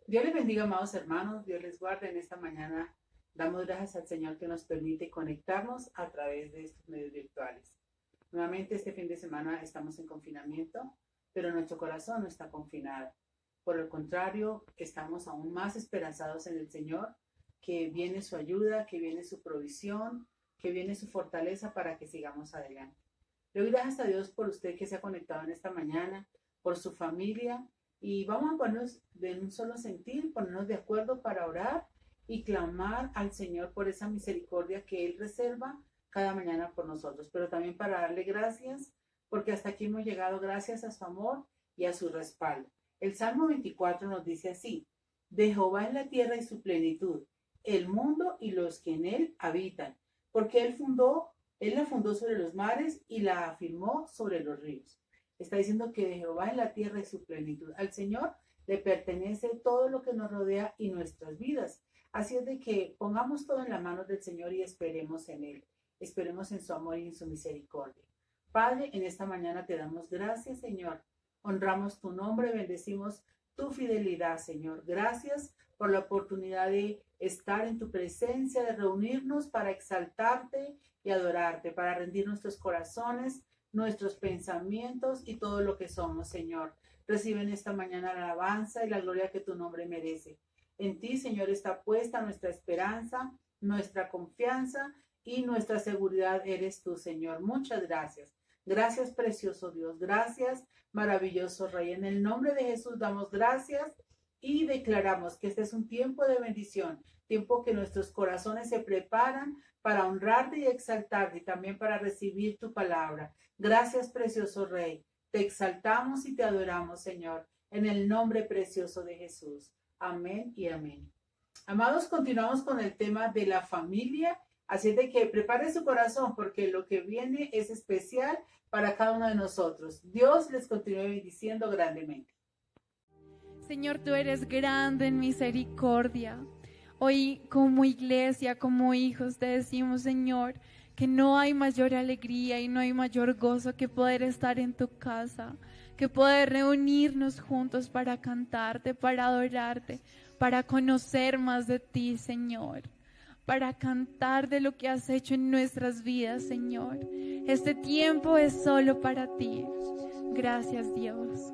Dios les bendiga, amados hermanos. Dios les guarde en esta mañana. Damos gracias al Señor que nos permite conectarnos a través de estos medios virtuales. Nuevamente este fin de semana estamos en confinamiento, pero nuestro corazón no está confinado. Por el contrario, estamos aún más esperanzados en el Señor, que viene su ayuda, que viene su provisión, que viene su fortaleza para que sigamos adelante. Le doy gracias a Dios por usted que se ha conectado en esta mañana, por su familia, y vamos a ponernos de un solo sentir, ponernos de acuerdo para orar y clamar al Señor por esa misericordia que Él reserva cada mañana por nosotros, pero también para darle gracias, porque hasta aquí hemos llegado gracias a su amor y a su respaldo. El Salmo 24 nos dice así: de Jehová es la tierra y su plenitud, el mundo y los que en él habitan, porque Él la fundó sobre los mares y la afirmó sobre los ríos. Está diciendo que de Jehová es la tierra y su plenitud. Al Señor le pertenece todo lo que nos rodea y nuestras vidas. Así es de que pongamos todo en las manos del Señor y esperemos en Él. Esperemos en su amor y en su misericordia. Padre, en esta mañana te damos gracias, Señor. Honramos tu nombre, bendecimos tu fidelidad, Señor. Gracias por la oportunidad de estar en tu presencia, de reunirnos para exaltarte y adorarte, para rendir nuestros corazones, nuestros pensamientos y todo lo que somos, Señor. Recibe en esta mañana la alabanza y la gloria que tu nombre merece. En ti, Señor, está puesta nuestra esperanza, nuestra confianza y nuestra seguridad eres tú, Señor. Muchas gracias. Gracias, precioso Dios. Gracias, maravilloso Rey. En el nombre de Jesús damos gracias y declaramos que este es un tiempo de bendición, tiempo que nuestros corazones se preparan para honrarte y exaltarte y también para recibir tu palabra. Gracias, precioso Rey. Te exaltamos y te adoramos, Señor, en el nombre precioso de Jesús. Amén y amén. Amados, continuamos con el tema de la familia. Así es de que prepare su corazón porque lo que viene es especial para cada uno de nosotros. Dios les continúe bendiciendo grandemente. Señor, tú eres grande en misericordia. Hoy como iglesia, como hijos, te decimos, Señor, que no hay mayor alegría y no hay mayor gozo que poder estar en tu casa, que poder reunirnos juntos para cantarte, para adorarte, para conocer más de ti, Señor, para cantar de lo que has hecho en nuestras vidas, Señor. Este tiempo es solo para ti. Gracias, Dios.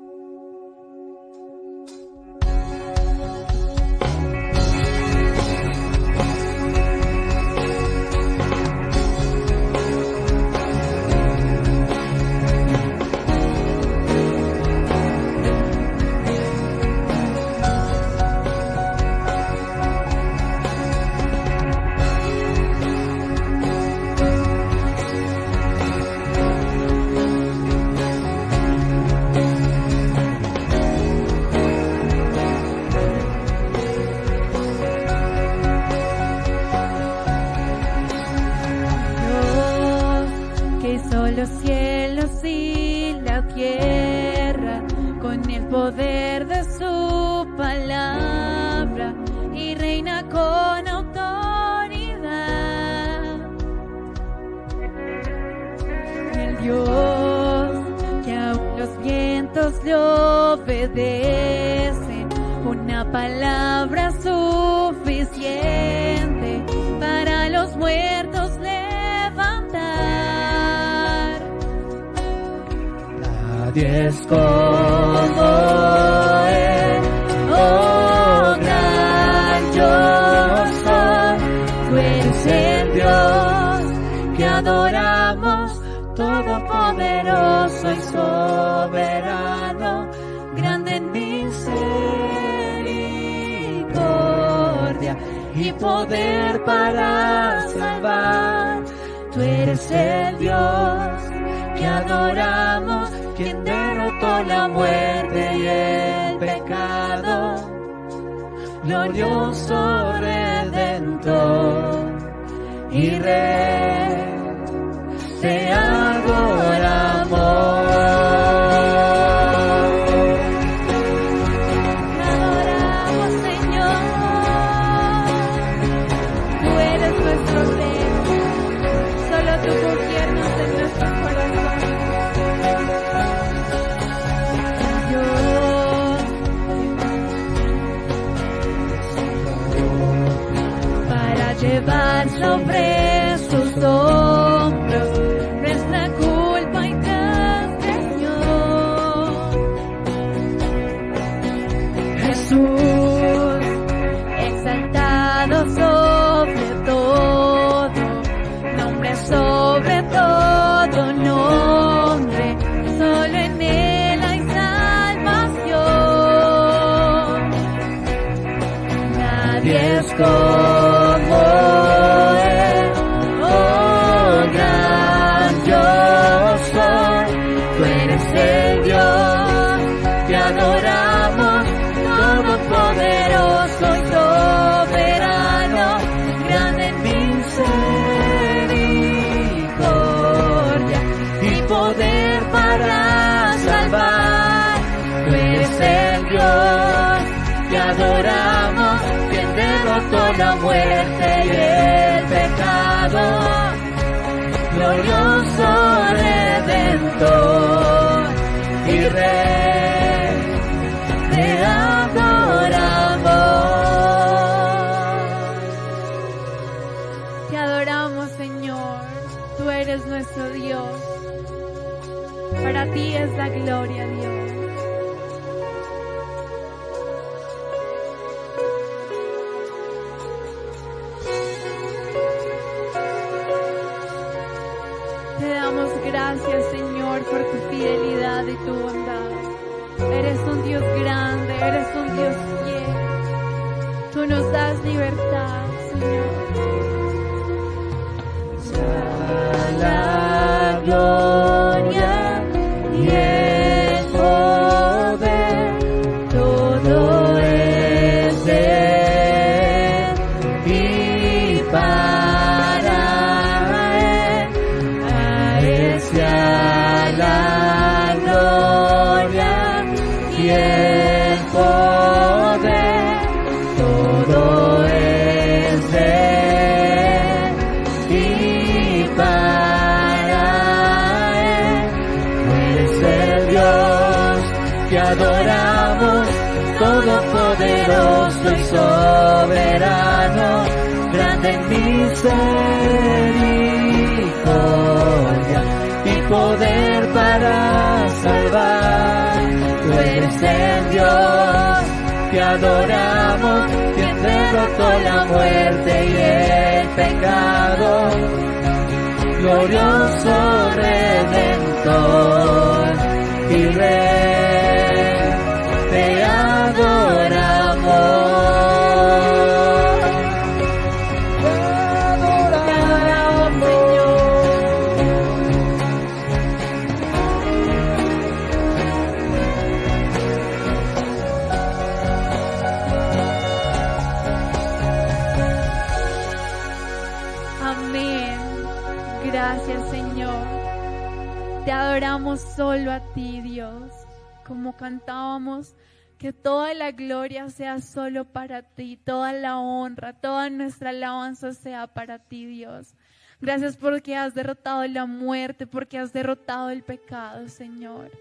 Los cielos y la tierra, con el poder de su palabra, y reina con autoridad. El Dios que aún los vientos le obedecen, una palabra suficiente para los muertos levantar. Nadie es como Él, oh gran yo soy. Tú eres el Dios que adoramos, todopoderoso y soberano, grande en misericordia y poder para salvar. Tú eres el Dios que adoramos, quien derrotó la muerte y el pecado, glorioso Redentor y Rey, te adoramos. Te adoramos, Señor. Tú eres nuestro Rey. Solo tú gobiernas en nuestro corazón. Dios, cargar sobre sus hombros nuestra culpa y transgresión. Jesús, exaltado sobre todo, nombre sobre todo nombre, solo en Él hay salvación. Nadie es como Él, oh gran yo soy. Tú eres el Dios, te adoramos, todopoderoso y soberano, grande en misericordia y poder para salvar. Tú eres el Dios, te adoramos, quien derrotó la muerte y el pecado, glorioso Redentor y Rey, te adoramos. Te adoramos, Señor, tú eres nuestro Dios, para ti es la gloria, Dios. Te damos gracias, Señor, por tu fidelidad y tu bondad. Eres un Dios grande, eres un Dios fiel. Tú nos das libertad, Señor. La gloria y el poder, todo es de Él y para Él. A Él sea la gloria y el poder, todo es de Él y para Él. Eres el Dios que adoramos, todopoderoso y soberano, grande en misericordia y poder para salvar. Tú eres el Dios que adoramos, quien derrotó la muerte y el pecado, glorioso Redentor y Rey, te adoramos. Te adoramos, amén. Gracias, Señor. Te adoramos solo a ti, Dios. Como cantábamos, que toda la gloria sea solo para ti, toda la honra, toda nuestra alabanza sea para ti, Dios. Gracias porque has derrotado la muerte, porque has derrotado el pecado, Señor.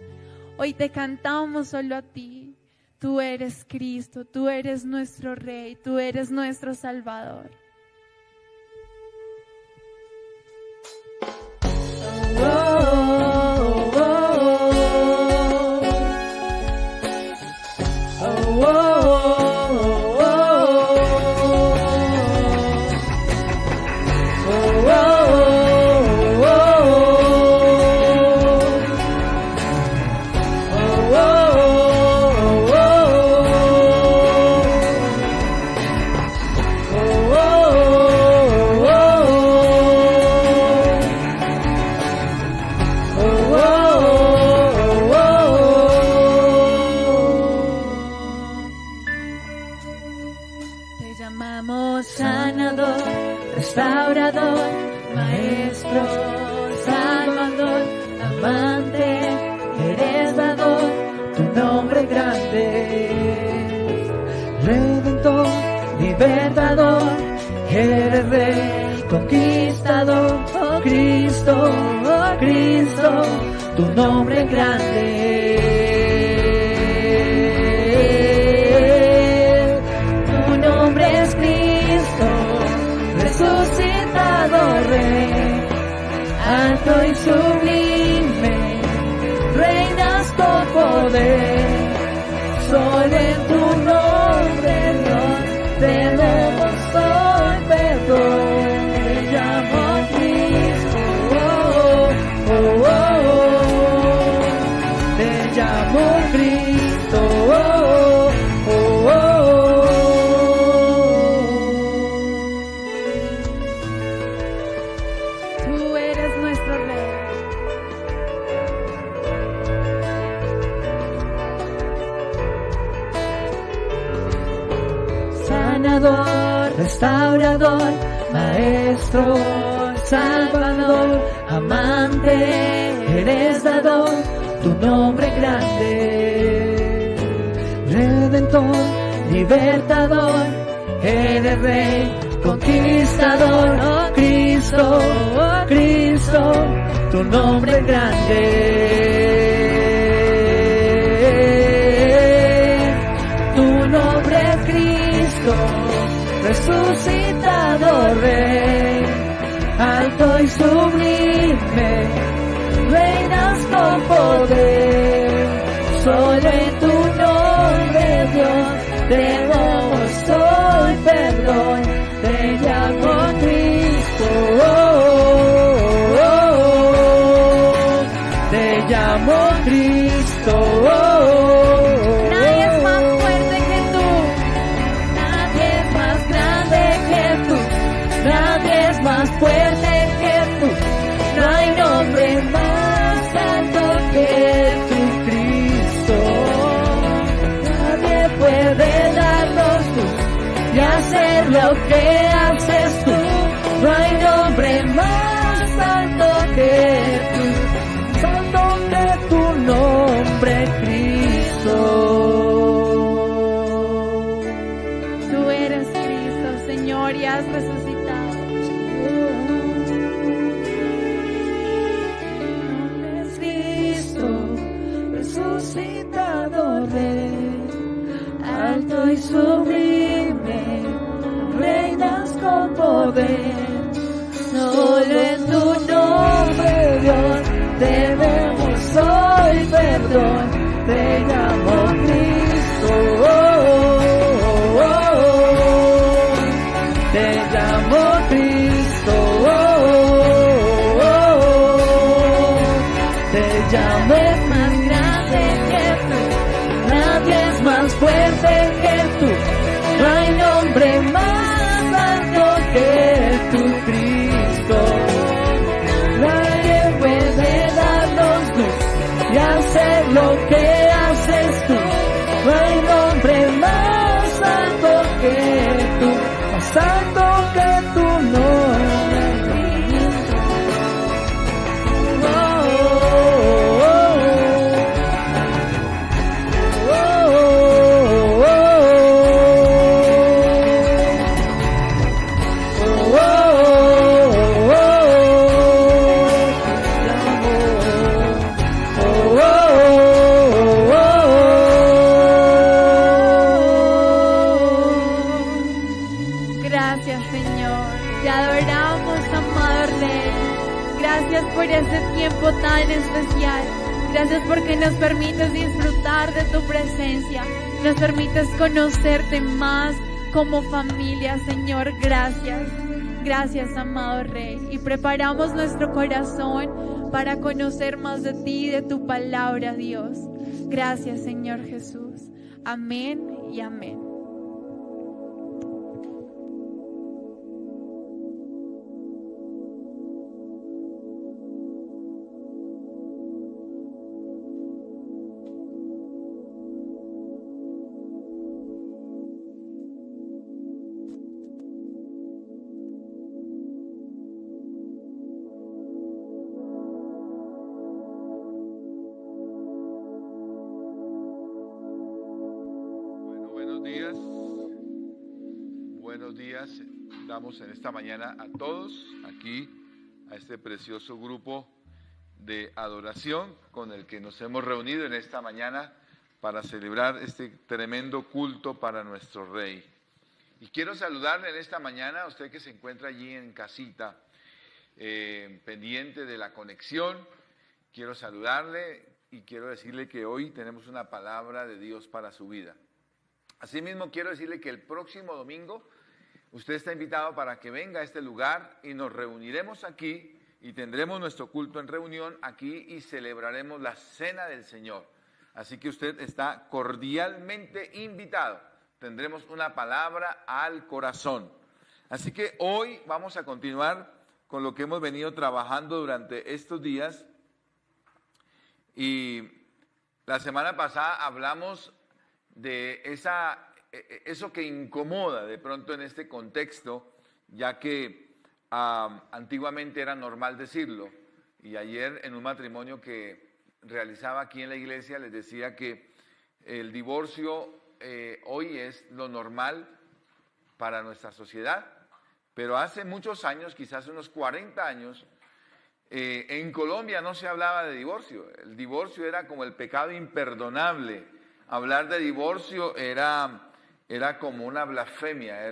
Hoy te cantamos solo a ti. Tú eres Cristo, tú eres nuestro Rey, tú eres nuestro Salvador. Restaurador, Maestro, Salvador, amante, eres dador, tu nombre grande, Redentor, libertador, eres Rey, conquistador, oh Cristo, tu nombre grande. Tu nombre es Cristo, resucitado. sublime, reinas con poder. Solo en tu nombre, Dios, tenemos hoy perdón. Te llamo Cristo, oh, oh, oh. Te llamo Cristo, oh, oh, oh. Tú eres nuestro Rey. Sanador, restaurador, maestro, salvador, amante, eres dador, tu nombre grande. Redentor, libertador, eres rey, conquistador, oh Cristo, oh Cristo, tu nombre grande. Tu nombre es Cristo, resucitado Rey, alto y sublime, reinas con poder. Solo en tu nombre, Dios, demos hoy perdón. Te llamo Cristo, oh, oh, oh. Te llamo Cristo, oh, oh. Nadie es más fuerte que tú. Nadie es más grande que tú, nadie es más fuerte que tú, no hay nombre más santo que tu Cristo. Nadie puede darnos luz y hacer lo que haces tú, no hay nombre más santo que tú, santo que tu nombre, Cristo. Tú eres Cristo, Señor, y has resucitado. Es Cristo, resucitado Rey, alto y sublime, reinas con poder. Solo en tu nombre, Dios, debemos hoy perdón. Te llamo Cristo, oh, oh, oh, oh. Te llamo Cristo, oh, oh, oh. Te llamo, es más grande que tú, nadie es más fuerte que tú, no hay nombre más alto que tu Cristo. Nadie puede darnos luz y hacer lo que haces tú, no hay nombre más alto que tú, más alto que tu nombre, Cristo. Oh, oh, oh, oh, oh, Gracias, Señor. Te adoramos, amado Rey. Gracias por ese tiempo tan especial. Gracias porque nos permites disfrutar de tu presencia. Nos permites conocerte más como familia, Señor. Gracias. Gracias, amado Rey. Y preparamos nuestro corazón para conocer más de ti y de tu palabra, Dios. Gracias, Señor Jesús. Amén y amén. Buenos días, damos en esta mañana a todos aquí, a este precioso grupo de adoración con el que nos hemos reunido en esta mañana para celebrar este tremendo culto para nuestro Rey. Y quiero saludarle en esta mañana a usted que se encuentra allí en casita. pendiente de la conexión. Quiero saludarle y quiero decirle que hoy tenemos una palabra de Dios para su vida. Asimismo, quiero decirle que el próximo domingo usted está invitado para que venga a este lugar y nos reuniremos aquí y tendremos nuestro culto en reunión aquí y celebraremos la Cena del Señor. Así que usted está cordialmente invitado. Tendremos una palabra al corazón. Así que hoy vamos a continuar con lo que hemos venido trabajando durante estos días. Y la semana pasada hablamos de eso que incomoda de pronto en este contexto, ya que antiguamente era normal decirlo. Y ayer en un matrimonio que realizaba aquí en la iglesia les decía que el divorcio hoy es lo normal para nuestra sociedad, pero hace muchos años, quizás unos 40 años, en Colombia no se hablaba de divorcio. El divorcio era como el pecado imperdonable. Hablar de divorcio era como una blasfemia,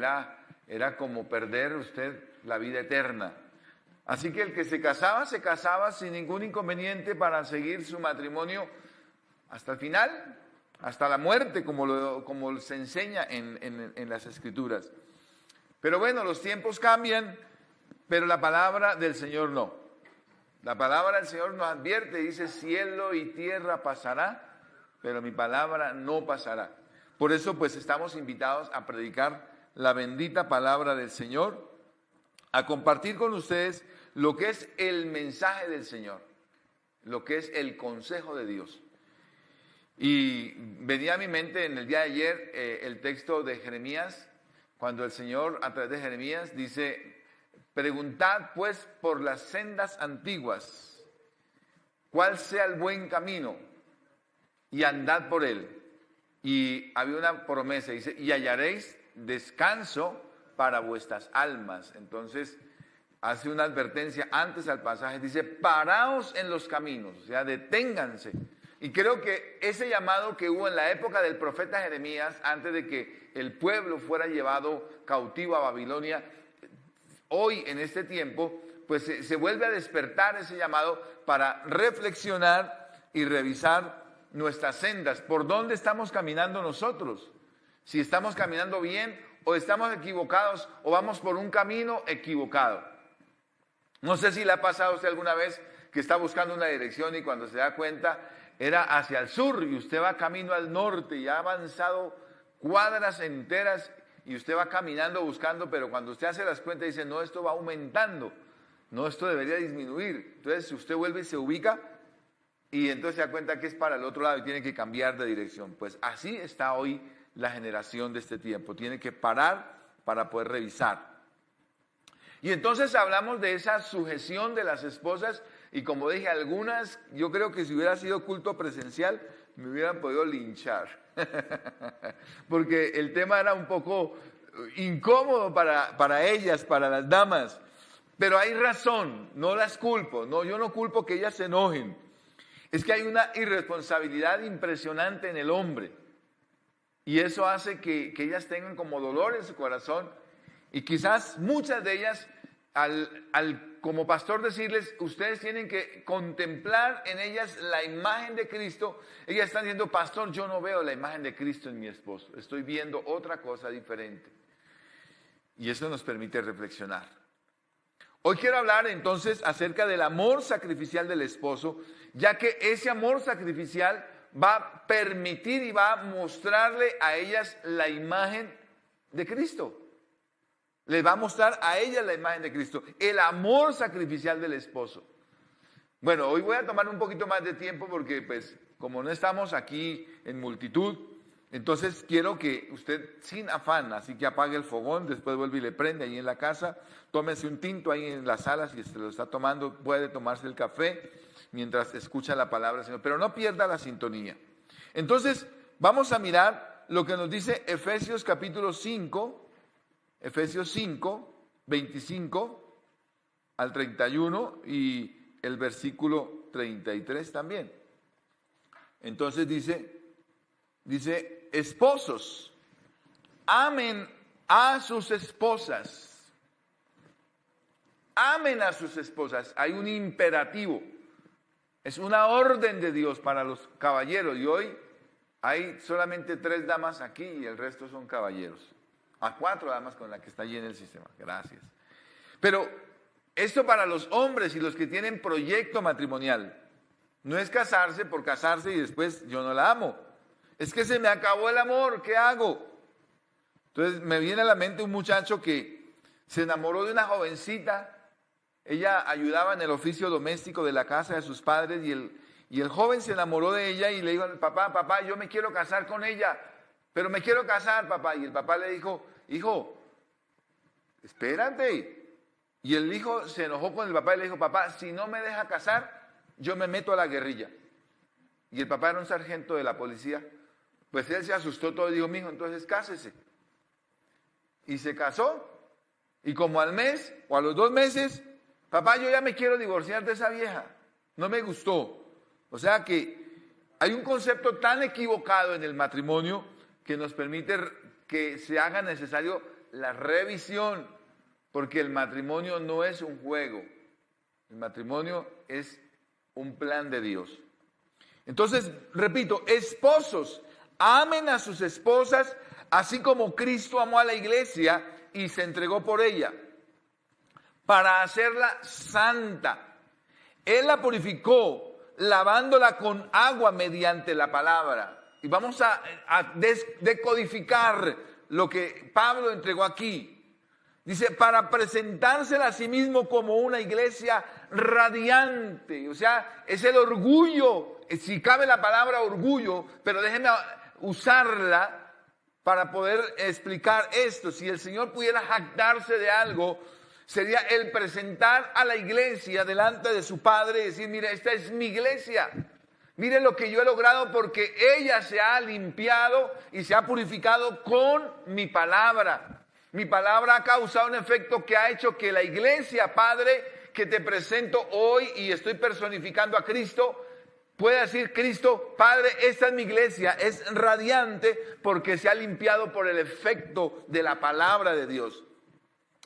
era como perder usted la vida eterna. Así que el que se casaba sin ningún inconveniente para seguir su matrimonio hasta el final, hasta la muerte, como se enseña en las Escrituras. Pero bueno, los tiempos cambian, pero la palabra del Señor no. La palabra del Señor nos advierte, dice, cielo y tierra pasará, pero mi palabra no pasará. Por eso pues estamos invitados a predicar la bendita palabra del Señor, a compartir con ustedes lo que es el mensaje del Señor, lo que es el consejo de Dios. Y venía a mi mente en el día de ayer el texto de Jeremías, cuando el Señor a través de Jeremías dice, preguntad pues por las sendas antiguas, cuál sea el buen camino, y andad por él. Y había una promesa, dice, y hallaréis descanso para vuestras almas. Entonces hace una advertencia antes al pasaje, dice, paraos en los caminos, o sea, deténganse. Y creo que ese llamado que hubo en la época del profeta Jeremías, antes de que el pueblo fuera llevado cautivo a Babilonia, hoy en este tiempo, pues se vuelve a despertar ese llamado para reflexionar y revisar nuestras sendas. ¿Por dónde estamos caminando nosotros? Si estamos caminando bien o estamos equivocados o vamos por un camino equivocado. No sé si le ha pasado a usted alguna vez que está buscando una dirección y cuando se da cuenta era hacia el sur y usted va camino al norte y ha avanzado cuadras enteras y usted va caminando buscando, pero cuando usted hace las cuentas dice, no, esto va aumentando, no, esto debería disminuir. Entonces si usted vuelve y se ubica y entonces se da cuenta que es para el otro lado y tiene que cambiar de dirección. Pues así está hoy la generación de este tiempo, tiene que parar para poder revisar. Y entonces hablamos de esa sujeción de las esposas y como dije, algunas, yo creo que si hubiera sido culto presencial, me hubieran podido linchar, porque el tema era un poco incómodo para ellas, para las damas, pero hay razón, no las culpo, no, yo no culpo que ellas se enojen, es que hay una irresponsabilidad impresionante en el hombre, y eso hace que ellas tengan como dolor en su corazón, y quizás muchas de ellas, como pastor decirles, ustedes tienen que contemplar en ellas la imagen de Cristo. Ellas están diciendo, pastor, yo no veo la imagen de Cristo en mi esposo, estoy viendo otra cosa diferente. Y eso nos permite reflexionar. Hoy quiero hablar entonces acerca del amor sacrificial del esposo, ya que ese amor sacrificial va a permitir y va a mostrarle a ellas la imagen de Cristo. Les va a mostrar a ellas la imagen de Cristo, el amor sacrificial del esposo. Bueno, hoy voy a tomar un poquito más de tiempo porque pues como no estamos aquí en multitud, entonces quiero que usted sin afán, así que apague el fogón, después vuelve y le prende ahí en la casa, tómese un tinto ahí en la sala, si se lo está tomando, puede tomarse el café mientras escucha la palabra del Señor, pero no pierda la sintonía. Entonces vamos a mirar lo que nos dice Efesios capítulo 5, Efesios 5, 25 al 31 y el versículo 33 también. Entonces dice, esposos, amen a sus esposas. amen a sus esposas. Hay un imperativo. Es una orden de Dios para los caballeros. Y hoy hay solamente 3 damas aquí y el resto son caballeros. A 4 damas con la que está allí en el sistema. Gracias. Pero esto para los hombres y los que tienen proyecto matrimonial. No es casarse por casarse y después yo no la amo. Es que se me acabó el amor, ¿qué hago? Entonces me viene a la mente un muchacho que se enamoró de una jovencita. Ella ayudaba en el oficio doméstico de la casa de sus padres y el joven se enamoró de ella y le dijo al papá, papá, yo me quiero casar con ella, pero me quiero casar, papá. Y el papá le dijo, hijo, espérate. Y el hijo se enojó con el papá y le dijo, papá, si no me deja casar, yo me meto a la guerrilla. Y el papá era un sargento de la policía. Pues él se asustó todo y dijo, mijo, entonces cásese. Y se casó. Y como al mes o a los 2 meses, papá, yo ya me quiero divorciar de esa vieja. No me gustó. O sea que hay un concepto tan equivocado en el matrimonio que nos permite que se haga necesario la revisión. Porque el matrimonio no es un juego. El matrimonio es un plan de Dios. Entonces, repito, esposos, amen a sus esposas, así como Cristo amó a la iglesia y se entregó por ella, para hacerla santa. Él la purificó, lavándola con agua mediante la palabra. Y vamos a decodificar lo que Pablo entregó aquí. Dice, para presentársela a sí mismo como una iglesia radiante. O sea, es el orgullo, si cabe la palabra orgullo, pero déjenme usarla para poder explicar esto. Si el Señor pudiera jactarse de algo, sería el presentar a la iglesia delante de su Padre y decir, mire, esta es mi iglesia. Mire lo que yo he logrado porque ella se ha limpiado y se ha purificado con mi palabra. Mi palabra ha causado un efecto que ha hecho que la iglesia, Padre, que te presento hoy y estoy personificando a Cristo, pueda decir Cristo, Padre, esta es mi iglesia, es radiante porque se ha limpiado por el efecto de la palabra de Dios.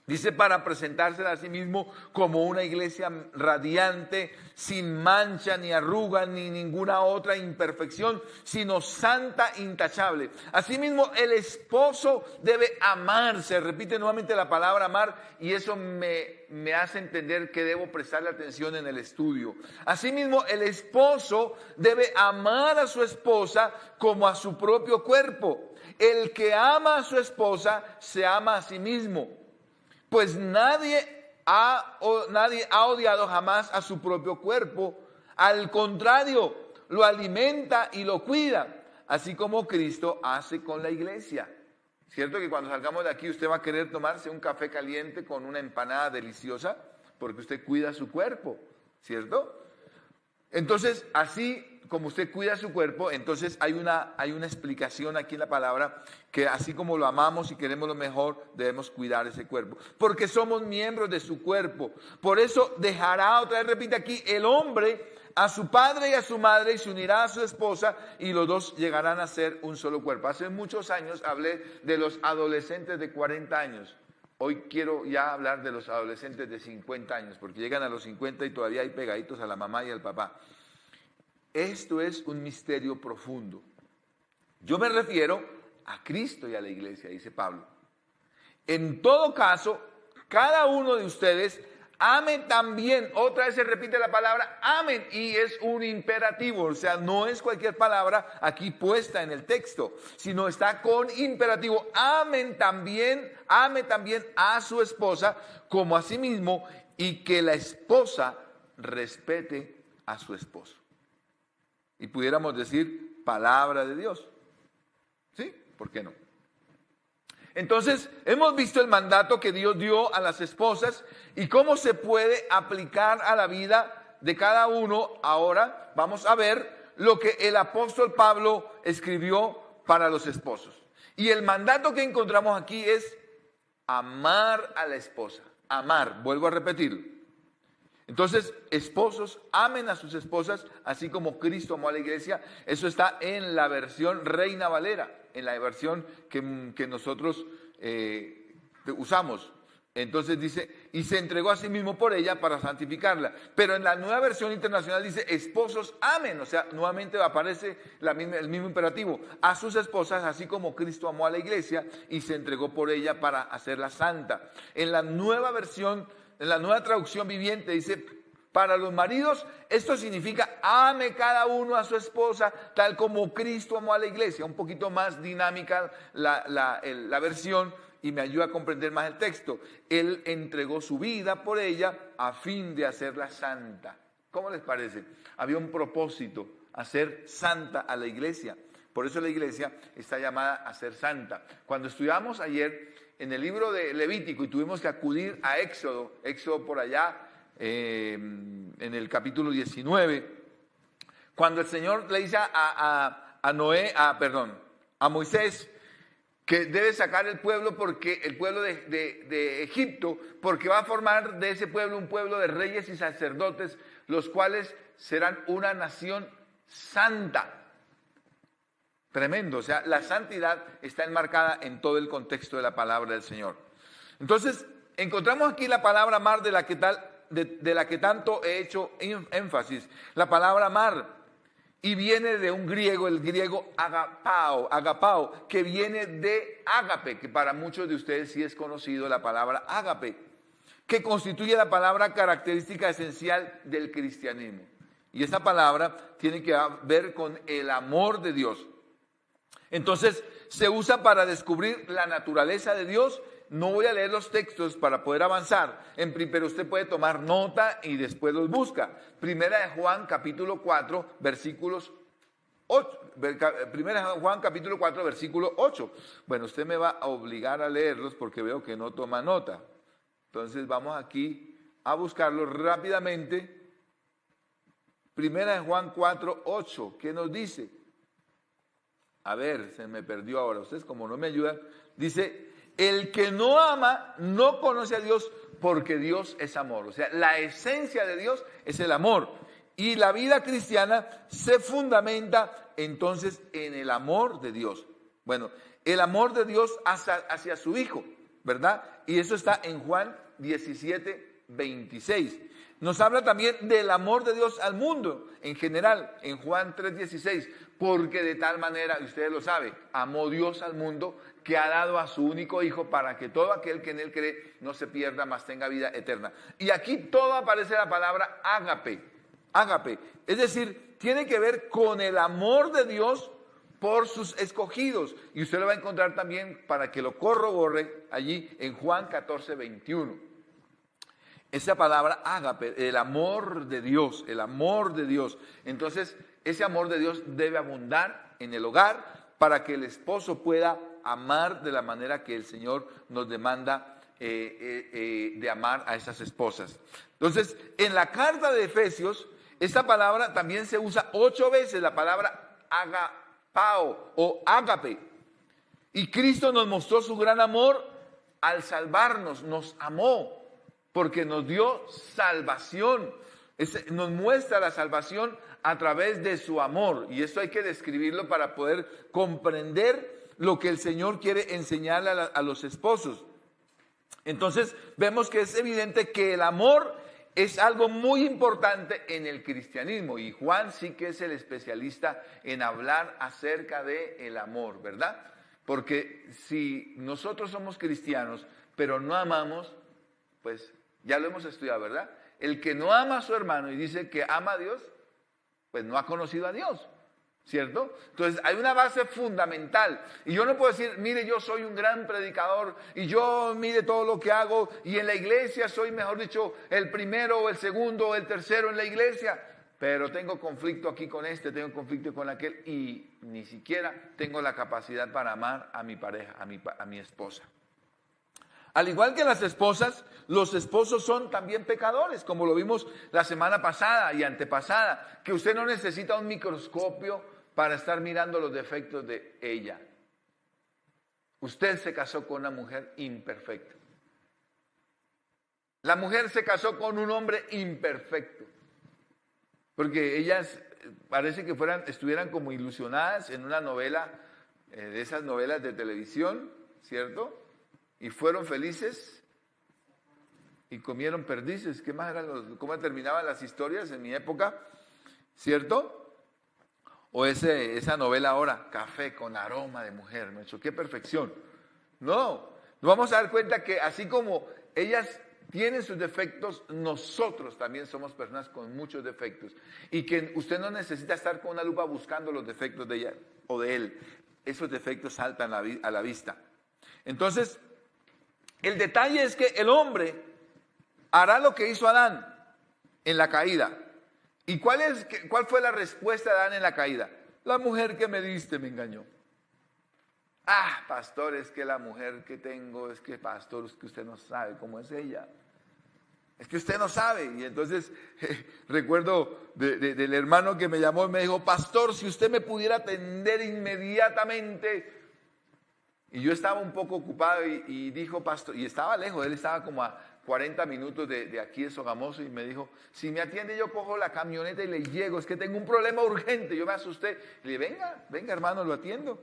Dice para presentársela a sí mismo como una iglesia radiante, sin mancha, ni arruga, ni ninguna otra imperfección, sino santa, intachable. Asimismo, el esposo debe amarse. Repite nuevamente la palabra amar y eso me hace entender que debo prestarle atención en el estudio. Asimismo, el esposo debe amar a su esposa como a su propio cuerpo. El que ama a su esposa se ama a sí mismo. Pues nadie ha odiado jamás a su propio cuerpo. Al contrario, lo alimenta y lo cuida, así como Cristo hace con la iglesia. ¿Cierto que cuando salgamos de aquí usted va a querer tomarse un café caliente con una empanada deliciosa? Porque usted cuida su cuerpo, ¿cierto? Entonces, así como usted cuida su cuerpo, entonces hay una explicación aquí en la palabra que así como lo amamos y queremos lo mejor, debemos cuidar ese cuerpo. Porque somos miembros de su cuerpo. Por eso dejará, otra vez repite aquí, el hombre a su padre y a su madre y se unirá a su esposa y los dos llegarán a ser un solo cuerpo. Hace muchos años hablé de los adolescentes de 40 años. Hoy quiero ya hablar de los adolescentes de 50 años, porque llegan a los 50 y todavía hay pegaditos a la mamá y al papá. Esto es un misterio profundo. Yo me refiero a Cristo y a la iglesia, dice Pablo. En todo caso, cada uno de ustedes amen también. Otra vez se repite la palabra amen y es un imperativo. O sea, no es cualquier palabra aquí puesta en el texto, sino está con imperativo. Ame también a su esposa como a sí mismo y que la esposa respete a su esposo. Y pudiéramos decir palabra de Dios. ¿Sí? ¿Por qué no? Entonces, hemos visto el mandato que Dios dio a las esposas y cómo se puede aplicar a la vida de cada uno. Ahora vamos a ver lo que el apóstol Pablo escribió para los esposos. Y el mandato que encontramos aquí es amar a la esposa. Amar, vuelvo a repetirlo. Entonces, esposos, amen a sus esposas, así como Cristo amó a la iglesia. Eso está en la versión Reina Valera, en la versión que nosotros usamos. Entonces dice, y se entregó a sí mismo por ella para santificarla. Pero en la Nueva Versión Internacional dice, esposos amen. O sea, nuevamente aparece el mismo imperativo. A sus esposas, así como Cristo amó a la iglesia y se entregó por ella para hacerla santa. En la Nueva Versión, en la Nueva Traducción Viviente dice, para los maridos, esto significa ame cada uno a su esposa tal como Cristo amó a la iglesia. Un poquito más dinámica la versión y me ayuda a comprender más el texto. Él entregó su vida por ella a fin de hacerla santa. ¿Cómo les parece? Había un propósito, hacer santa a la iglesia. Por eso la iglesia está llamada a ser santa. Cuando estudiamos ayer en el libro de Levítico y tuvimos que acudir a Éxodo por allá, en el capítulo 19, cuando el Señor le dice a Moisés que debe sacar el pueblo de Egipto, porque va a formar de ese pueblo un pueblo de reyes y sacerdotes, los cuales serán una nación santa. Tremendo, o sea, la santidad está enmarcada en todo el contexto de la palabra del Señor. Entonces, encontramos aquí la palabra mar de la que tanto he hecho énfasis, la palabra mar, y viene de un griego, el griego agapao, que viene de ágape, que para muchos de ustedes sí es conocido la palabra ágape, que constituye la palabra característica esencial del cristianismo. Y esa palabra tiene que ver con el amor de Dios. Entonces, se usa para descubrir la naturaleza de Dios. No voy a leer los textos para poder avanzar, pero usted puede tomar nota y después los busca. Primera de Juan, capítulo 4, versículos 8. Primera de Juan, capítulo 4, versículo 8. Bueno, usted me va a obligar a leerlos porque veo que no toma nota. Entonces vamos aquí a buscarlos rápidamente. Primera de Juan 4, 8. ¿Qué nos dice? A ver, se me perdió ahora. Ustedes como no me ayudan, dice... El que no ama no conoce a Dios porque Dios es amor. O sea, la esencia de Dios es el amor. Y la vida cristiana se fundamenta entonces en el amor de Dios. Bueno, el amor de Dios hacia su Hijo, ¿verdad? Y eso está en Juan 17, 26. Nos habla también del amor de Dios al mundo en general, en Juan 3, 16. Porque de tal manera, y ustedes lo saben, amó Dios al mundo que ha dado a su único Hijo para que todo aquel que en él cree no se pierda, mas tenga vida eterna. Y aquí todo aparece la palabra ágape. Ágape. Es decir, tiene que ver con el amor de Dios por sus escogidos. Y usted lo va a encontrar también para que lo corrobore allí en Juan 14, 21. Esa palabra ágape, el amor de Dios, el amor de Dios. Entonces, ese amor de Dios debe abundar en el hogar para que el esposo pueda amar de la manera que el Señor nos demanda de amar a esas esposas. Entonces, en la carta de Efesios, esta palabra también se usa 8 veces, la palabra agapao o ágape. Y Cristo nos mostró su gran amor al salvarnos, nos amó porque nos dio salvación. Nos muestra la salvación a través de su amor. Y esto hay que describirlo para poder comprender lo que el Señor quiere enseñarle a los esposos. Entonces vemos que es evidente que el amor es algo muy importante en el cristianismo. Y Juan sí que es el especialista en hablar acerca del amor, ¿verdad? Porque si nosotros somos cristianos, pero no amamos, pues ya lo hemos estudiado, ¿verdad? El que no ama a su hermano y dice que ama a Dios, pues no ha conocido a Dios, ¿cierto? Entonces hay una base fundamental. Y yo no puedo decir, mire, yo soy un gran predicador y yo mire todo lo que hago y en la iglesia soy, mejor dicho, el primero o el segundo o el tercero en la iglesia, pero tengo conflicto aquí con este, tengo conflicto con aquel y ni siquiera tengo la capacidad para amar a mi pareja, a mi esposa. Al igual que las esposas, los esposos son también pecadores, como lo vimos la semana pasada y antepasada, que usted no necesita un microscopio para estar mirando los defectos de ella. Usted se casó con una mujer imperfecta. La mujer se casó con un hombre imperfecto, porque ellas parece que estuvieran como ilusionadas en una novela, de esas novelas de televisión, ¿cierto? Y fueron felices y comieron perdices. ¿Qué más eran cómo terminaban las historias en mi época? ¿Cierto? O esa novela ahora, Café con aroma de mujer. Me hecho, qué perfección. No, nos vamos a dar cuenta que así como ellas tienen sus defectos, nosotros también somos personas con muchos defectos. Y que usted no necesita estar con una lupa buscando los defectos de ella o de él. Esos defectos saltan a la vista. Entonces, el detalle es que el hombre hará lo que hizo Adán en la caída. ¿Y cuál fue la respuesta de Adán en la caída? La mujer que me diste me engañó. Ah, pastor, es que la mujer que tengo, es que pastor, es que usted no sabe cómo es ella. Es que usted no sabe. Y entonces recuerdo del hermano que me llamó y me dijo, pastor, si usted me pudiera atender inmediatamente. Y yo estaba un poco ocupado y dijo, pastor, y estaba lejos, él estaba como a 40 minutos de aquí de Sogamoso y me dijo, si me atiende yo cojo la camioneta y le llego, es que tengo un problema urgente. Yo me asusté. Le dije, venga hermano, lo atiendo.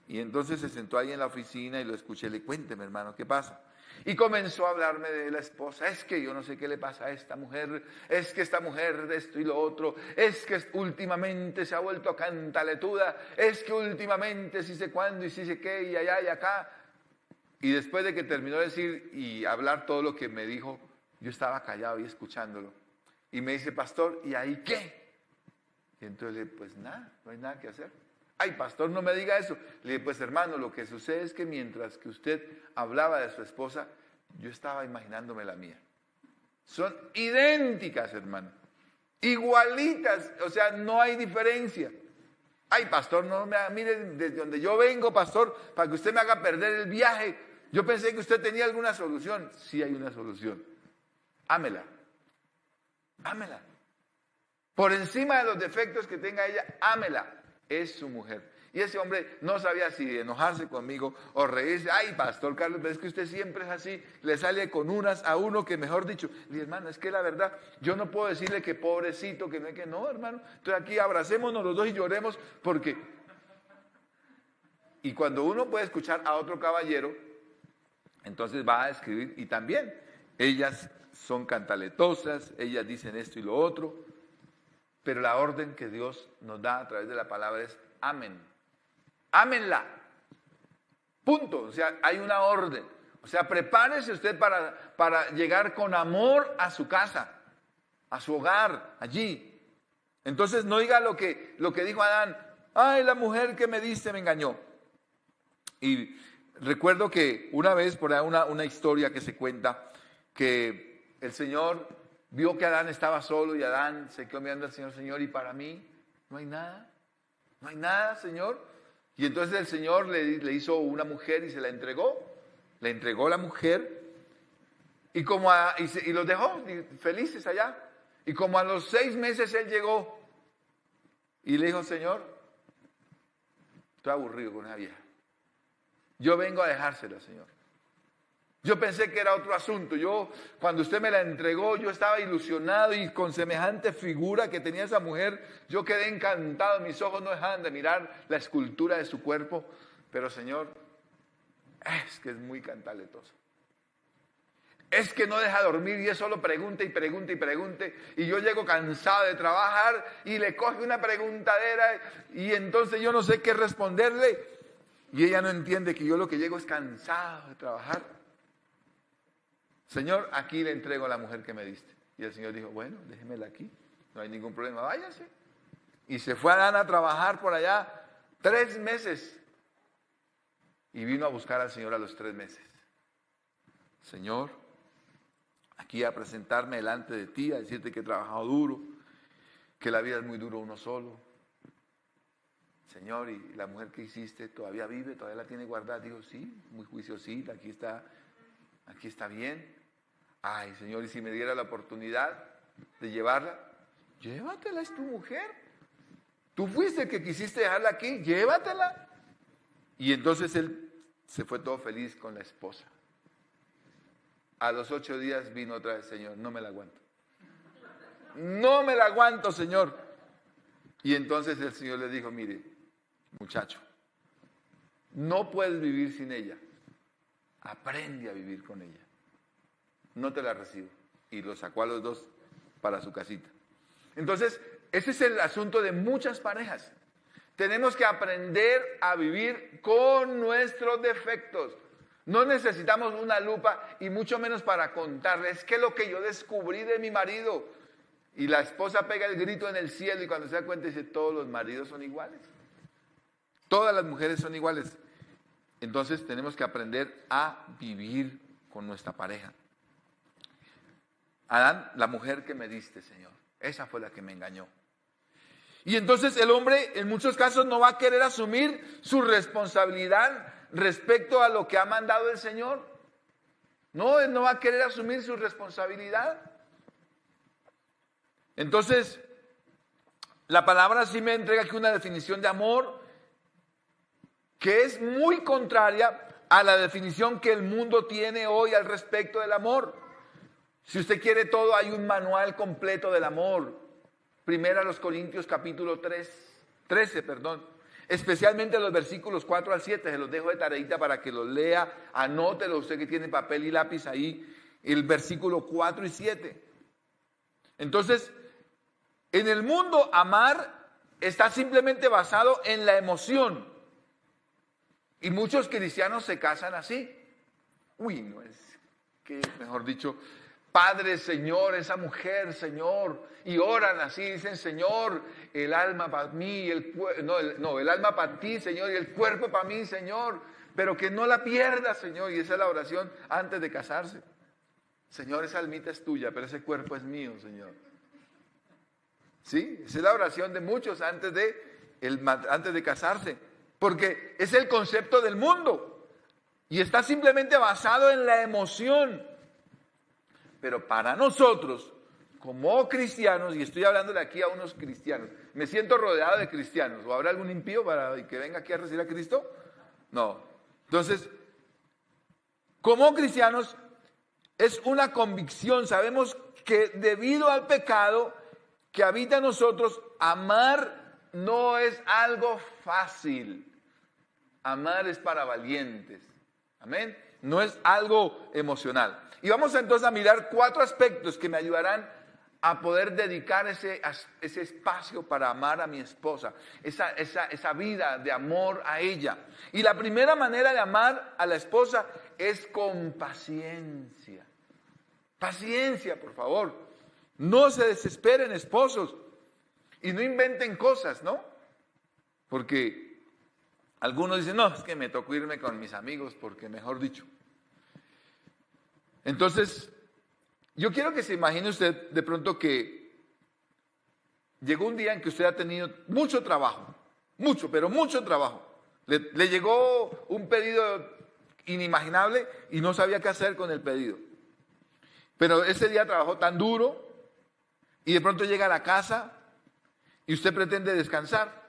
Y entonces se sentó ahí en la oficina y lo escuché. Le cuénteme hermano, ¿qué pasa? Y comenzó a hablarme de la esposa. Es que yo no sé qué le pasa a esta mujer. Es que esta mujer de esto y lo otro. Es que últimamente se ha vuelto cantaletuda. Es que últimamente sí sé cuándo y sí sé qué y allá y acá. Y después de que terminó de decir y hablar todo lo que me dijo, yo estaba callado y escuchándolo. Y me dice, pastor, ¿y ahí qué? Y entonces le dije, pues nada, no hay nada que hacer. Ay, pastor, no me diga eso. Le dije, pues hermano, lo que sucede es que mientras que usted hablaba de su esposa, yo estaba imaginándome la mía. Son idénticas, hermano. Igualitas, o sea, no hay diferencia. Ay, pastor, no me mire desde donde yo vengo, pastor, para que usted me haga perder el viaje. Yo pensé que usted tenía alguna solución. Sí hay una solución. Ámela. Ámela. Por encima de los defectos que tenga ella, ámela. Es su mujer. Y ese hombre no sabía si enojarse conmigo o reírse. Ay, pastor Carlos, pero es que usted siempre es así. Le sale con unas a uno que mejor dicho. Le dije, hermano, es que la verdad, yo no puedo decirle que pobrecito, que no hay que no, hermano. Entonces aquí abracémonos los dos y lloremos porque... Y cuando uno puede escuchar a otro caballero, entonces va a escribir. Y también, ellas son cantaletosas, ellas dicen esto y lo otro. Pero la orden que Dios nos da a través de la palabra es amen. Ámenla. Punto. O sea, hay una orden. O sea, prepárese usted para llegar con amor a su casa, a su hogar, allí. Entonces no diga lo que dijo Adán. Ay, la mujer que me diste me engañó. Y recuerdo que una vez, por ahí una historia que se cuenta, que el Señor... vio que Adán estaba solo y Adán se quedó mirando al Señor, y para mí no hay nada, Señor. Y entonces el Señor le hizo una mujer y se la entregó, le entregó la mujer y los dejó felices allá. Y como a los 6 meses él llegó y le dijo, Señor, estoy aburrido con esa vieja. Yo vengo a dejársela, Señor. Yo pensé que era otro asunto. Cuando usted me la entregó, yo estaba ilusionado y con semejante figura que tenía esa mujer, yo quedé encantado. Mis ojos no dejaban de mirar la escultura de su cuerpo. Pero, Señor, es que es muy cantaletoso. Es que no deja dormir y es solo pregunta y pregunta y pregunta. Y yo llego cansado de trabajar y le coge una preguntadera y entonces yo no sé qué responderle. Y ella no entiende que yo lo que llego es cansado de trabajar. Señor, aquí le entrego a la mujer que me diste. Y el Señor dijo, bueno, déjemela aquí, no hay ningún problema, váyase. Y se fue Adán a trabajar por allá 3 meses. Y vino a buscar al Señor a los 3 meses. Señor, aquí a presentarme delante de ti, a decirte que he trabajado duro, que la vida es muy duro uno solo. Señor, y la mujer que hiciste todavía vive, todavía la tiene guardada. Digo, sí, muy juiciosita, aquí está bien. Ay, Señor, y si me diera la oportunidad de llevarla, llévatela, es tu mujer. Tú fuiste el que quisiste dejarla aquí, llévatela. Y entonces él se fue todo feliz con la esposa. A los 8 días vino otra vez, Señor, no me la aguanto. No me la aguanto, Señor. Y entonces el Señor le dijo, mire, muchacho, no puedes vivir sin ella. Aprende a vivir con ella. no te la recibo. Y los sacó a los dos para su casita. Entonces, ese es el asunto de muchas parejas. Tenemos que aprender a vivir con nuestros defectos. No necesitamos una lupa y mucho menos para contarles qué es lo que yo descubrí de mi marido. Y la esposa pega el grito en el cielo y cuando se da cuenta dice, todos los maridos son iguales. Todas las mujeres son iguales. Entonces tenemos que aprender a vivir con nuestra pareja. Adán, la mujer que me diste, Señor, esa fue la que me engañó. Y entonces el hombre en muchos casos no va a querer asumir su responsabilidad respecto a lo que ha mandado el Señor. No, él no va a querer asumir su responsabilidad. Entonces, la palabra sí me entrega aquí una definición de amor que es muy contraria a la definición que el mundo tiene hoy al respecto del amor. Si usted quiere todo, hay un manual completo del amor. Primera a los Corintios capítulo 13, especialmente los versículos 4 al 7, se los dejo de tareita para que los lea, anótelo usted que tiene papel y lápiz ahí, el versículo 4 y 7. Entonces, en el mundo amar está simplemente basado en la emoción. Y muchos cristianos se casan así. Uy, no es que, mejor dicho, Padre, Señor, esa mujer, Señor, y oran así, dicen, Señor, el alma para mí, el alma para ti, Señor, y el cuerpo para mí, Señor, pero que no la pierdas, Señor, y esa es la oración antes de casarse. Señor, esa almita es tuya, pero ese cuerpo es mío, Señor. ¿Sí? Esa es la oración de muchos antes de casarse, porque es el concepto del mundo, y está simplemente basado en la emoción. Pero para nosotros, como cristianos, y estoy hablándole aquí a unos cristianos, me siento rodeado de cristianos, ¿o habrá algún impío para que venga aquí a recibir a Cristo? No. Entonces, como cristianos, es una convicción, sabemos que debido al pecado que habita en nosotros, amar no es algo fácil. Amar es para valientes. Amén. No es algo emocional. Y vamos entonces a mirar 4 aspectos que me ayudarán a poder dedicar ese espacio para amar a mi esposa, esa vida de amor a ella. Y la primera manera de amar a la esposa es con paciencia. Paciencia, por favor. No se desesperen, esposos, y no inventen cosas, ¿no? Porque algunos dicen, no, es que me tocó irme con mis amigos, porque mejor dicho. Entonces, yo quiero que se imagine usted de pronto que llegó un día en que usted ha tenido mucho trabajo, mucho, pero mucho trabajo. Le llegó un pedido inimaginable y no sabía qué hacer con el pedido. Pero ese día trabajó tan duro y de pronto llega a la casa y usted pretende descansar.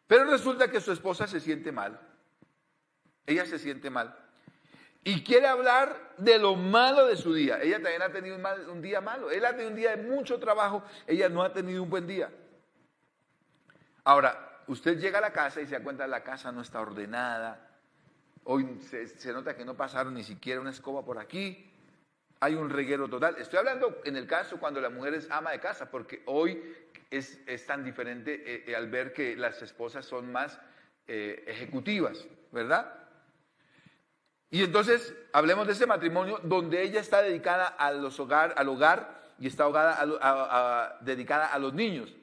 Pero resulta que su esposa se siente mal. Ella se siente mal. Y quiere hablar de lo malo de su día. Ella también ha tenido un día malo. Él ha tenido un día de mucho trabajo. Ella no ha tenido un buen día. Ahora, usted llega a la casa y se da cuenta que la casa no está ordenada. Hoy se nota que no pasaron ni siquiera una escoba por aquí. Hay un reguero total. Estoy hablando en el caso cuando la mujer es ama de casa, porque hoy es tan diferente al ver que las esposas son más ejecutivas, ¿verdad? Y entonces hablemos de ese matrimonio donde ella está dedicada al hogar y está dedicada a los niños.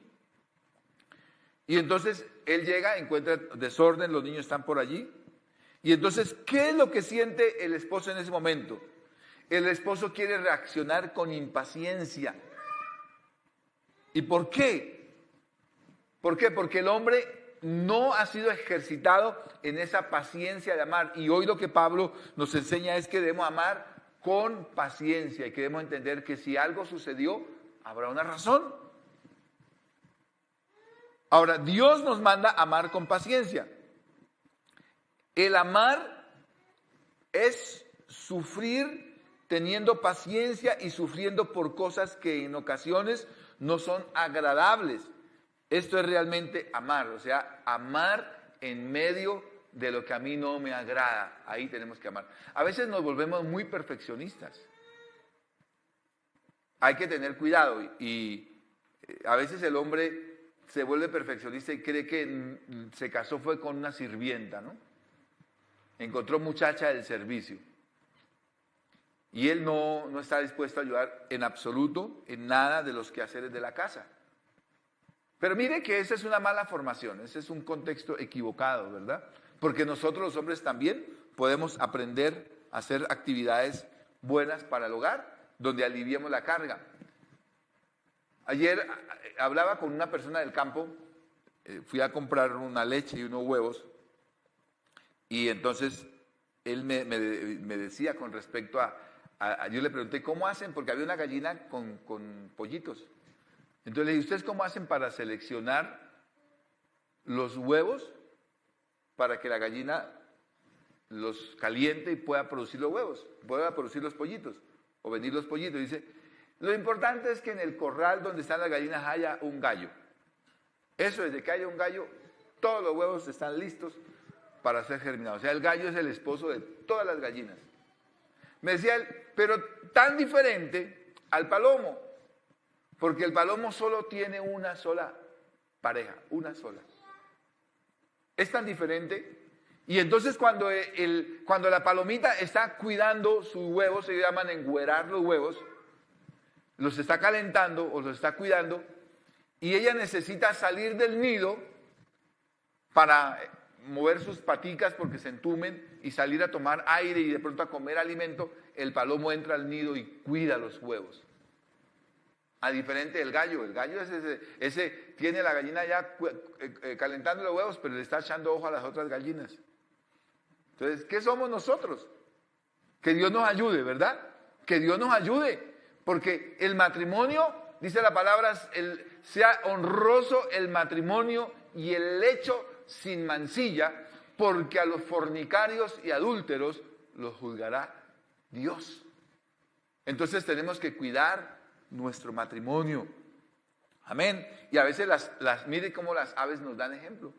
Y entonces él llega, encuentra desorden, los niños están por allí. Y entonces, ¿qué es lo que siente el esposo en ese momento? El esposo quiere reaccionar con impaciencia. ¿Y por qué? ¿Por qué? Porque el hombre no ha sido ejercitado en esa paciencia de amar. Y hoy lo que Pablo nos enseña es que debemos amar con paciencia y que debemos entender que si algo sucedió, habrá una razón. Ahora, Dios nos manda a amar con paciencia. El amar es sufrir teniendo paciencia y sufriendo por cosas que en ocasiones no son agradables. Esto es realmente amar, o sea, amar en medio de lo que a mí no me agrada. Ahí tenemos que amar. A veces nos volvemos muy perfeccionistas. hay que tener cuidado y a veces el hombre se vuelve perfeccionista y cree que se casó fue con una sirvienta, ¿no? Encontró muchacha del servicio. Y él no está dispuesto a ayudar en absoluto en nada de los quehaceres de la casa. Pero mire que esa es una mala formación, ese es un contexto equivocado, ¿verdad? Porque nosotros los hombres también podemos aprender a hacer actividades buenas para el hogar, donde aliviemos la carga. Ayer hablaba con una persona del campo, fui a comprar una leche y unos huevos, y entonces él me decía con respecto yo le pregunté, ¿cómo hacen? Porque había una gallina con pollitos. Entonces le dije, ¿ustedes cómo hacen para seleccionar los huevos para que la gallina los caliente y pueda producir los huevos, pueda producir los pollitos o venir los pollitos? Dice, lo importante es que en el corral donde están las gallinas haya un gallo. Eso, desde que haya un gallo, todos los huevos están listos para ser germinados. O sea, el gallo es el esposo de todas las gallinas. Me decía él, pero tan diferente al palomo, porque el palomo solo tiene una sola pareja, una sola. Es tan diferente. Y entonces cuando la palomita está cuidando sus huevos, se llaman engüerar los huevos, los está calentando o los está cuidando, y ella necesita salir del nido para mover sus paticas porque se entumen y salir a tomar aire y de pronto a comer alimento. El palomo entra al nido y cuida los huevos. A diferente del gallo, el gallo es ese tiene la gallina ya calentando los huevos, pero le está echando ojo a las otras gallinas. Entonces, ¿qué somos nosotros? Que Dios nos ayude, ¿verdad? Que Dios nos ayude, porque el matrimonio, dice la palabra, sea honroso el matrimonio y el lecho sin mancilla, porque a los fornicarios y adúlteros los juzgará Dios. Entonces tenemos que cuidar nuestro matrimonio. Amén. Y a veces mire cómo las aves nos dan ejemplo.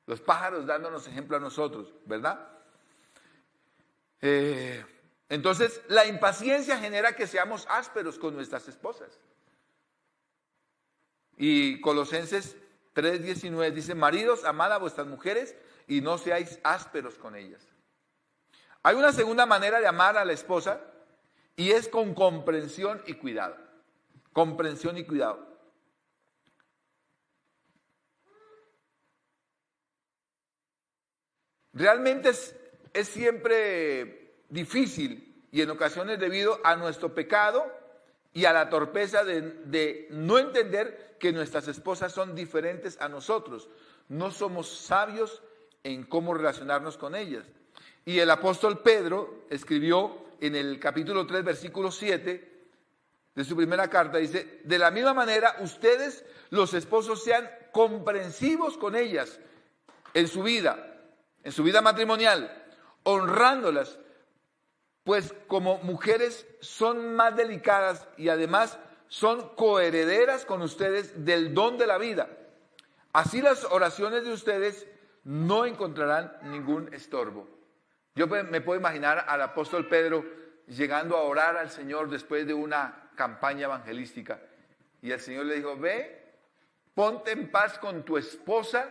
Los pájaros dándonos ejemplo a nosotros, ¿verdad? Entonces, la impaciencia genera que seamos ásperos con nuestras esposas. Y Colosenses 3:19 dice, maridos, amad a vuestras mujeres y no seáis ásperos con ellas. Hay una segunda manera de amar a la esposa y es con comprensión y cuidado. Comprensión y cuidado. Realmente es siempre difícil y en ocasiones debido a nuestro pecado y a la torpeza de no entender que nuestras esposas son diferentes a nosotros. No somos sabios en cómo relacionarnos con ellas. Y el apóstol Pedro escribió en el capítulo 3, versículo 7 de su primera carta, dice, de la misma manera ustedes, los esposos, sean comprensivos con ellas en su vida matrimonial, honrándolas, pues como mujeres son más delicadas y además son coherederas con ustedes del don de la vida. Así las oraciones de ustedes no encontrarán ningún estorbo. Yo me puedo imaginar al apóstol Pedro llegando a orar al Señor después de una campaña evangelística. Y el Señor le dijo, ve, ponte en paz con tu esposa,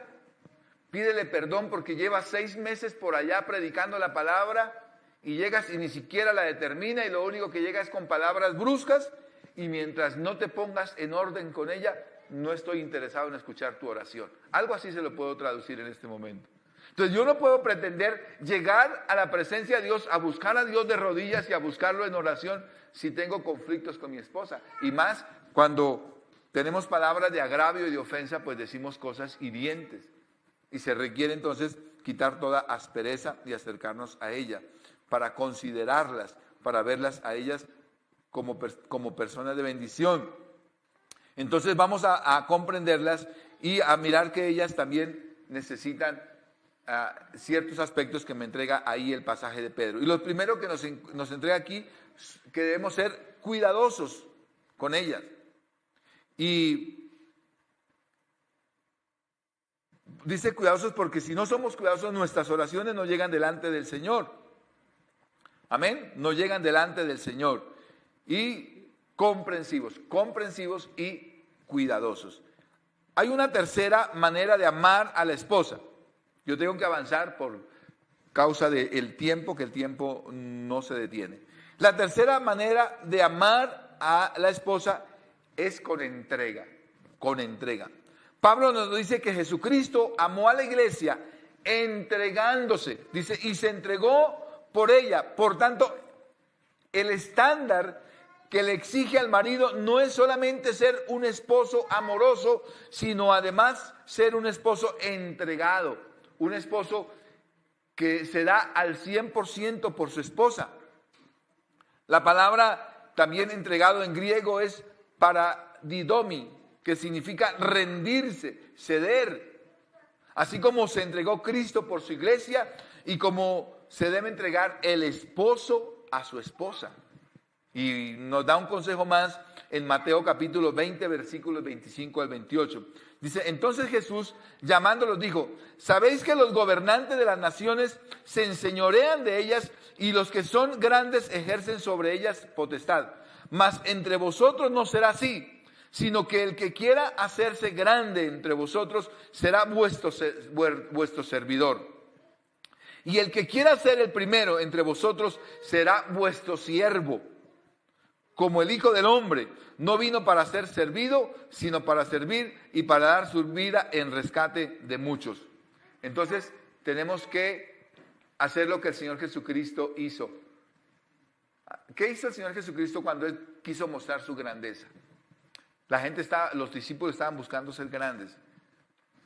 pídele perdón porque llevas 6 meses por allá predicando la palabra y llegas y ni siquiera la determina y lo único que llega es con palabras bruscas y mientras no te pongas en orden con ella, no estoy interesado en escuchar tu oración. Algo así se lo puedo traducir en este momento. Entonces yo no puedo pretender llegar a la presencia de Dios, a buscar a Dios de rodillas y a buscarlo en oración si tengo conflictos con mi esposa. Y más cuando tenemos palabras de agravio y de ofensa, pues decimos cosas hirientes. Y se requiere entonces quitar toda aspereza y acercarnos a ella para considerarlas, para verlas a ellas como personas de bendición. Entonces vamos a comprenderlas y a mirar que ellas también necesitan ciertos aspectos que me entrega ahí el pasaje de Pedro. Y lo primero que nos entrega aquí, que debemos ser cuidadosos con ellas. Y dice cuidadosos porque si no somos cuidadosos, nuestras oraciones no llegan delante del Señor. Amén, no llegan delante del Señor. Y comprensivos y cuidadosos. Hay una tercera manera de amar a la esposa. Yo tengo que avanzar por causa del tiempo, que el tiempo no se detiene. La tercera manera de amar a la esposa es con entrega, con entrega. Pablo nos dice que Jesucristo amó a la iglesia entregándose, dice, y se entregó por ella. Por tanto, el estándar que le exige al marido no es solamente ser un esposo amoroso, sino además ser un esposo entregado, un esposo que se da al 100% por su esposa. La palabra también entregado en griego es paradidomi, que significa rendirse, ceder. Así como se entregó Cristo por su iglesia y como se debe entregar el esposo a su esposa. Y nos da un consejo más en Mateo capítulo 20, versículos 25 al 28. Dice, entonces Jesús, llamándolos, dijo, ¿sabéis que los gobernantes de las naciones se enseñorean de ellas y los que son grandes ejercen sobre ellas potestad? Mas entre vosotros no será así, sino que el que quiera hacerse grande entre vosotros será vuestro servidor. Y el que quiera ser el primero entre vosotros será vuestro siervo. Como el Hijo del Hombre no vino para ser servido, sino para servir y para dar su vida en rescate de muchos. Entonces tenemos que hacer lo que el Señor Jesucristo hizo. ¿Qué hizo el Señor Jesucristo cuando Él quiso mostrar su grandeza? Los discípulos estaban buscando ser grandes,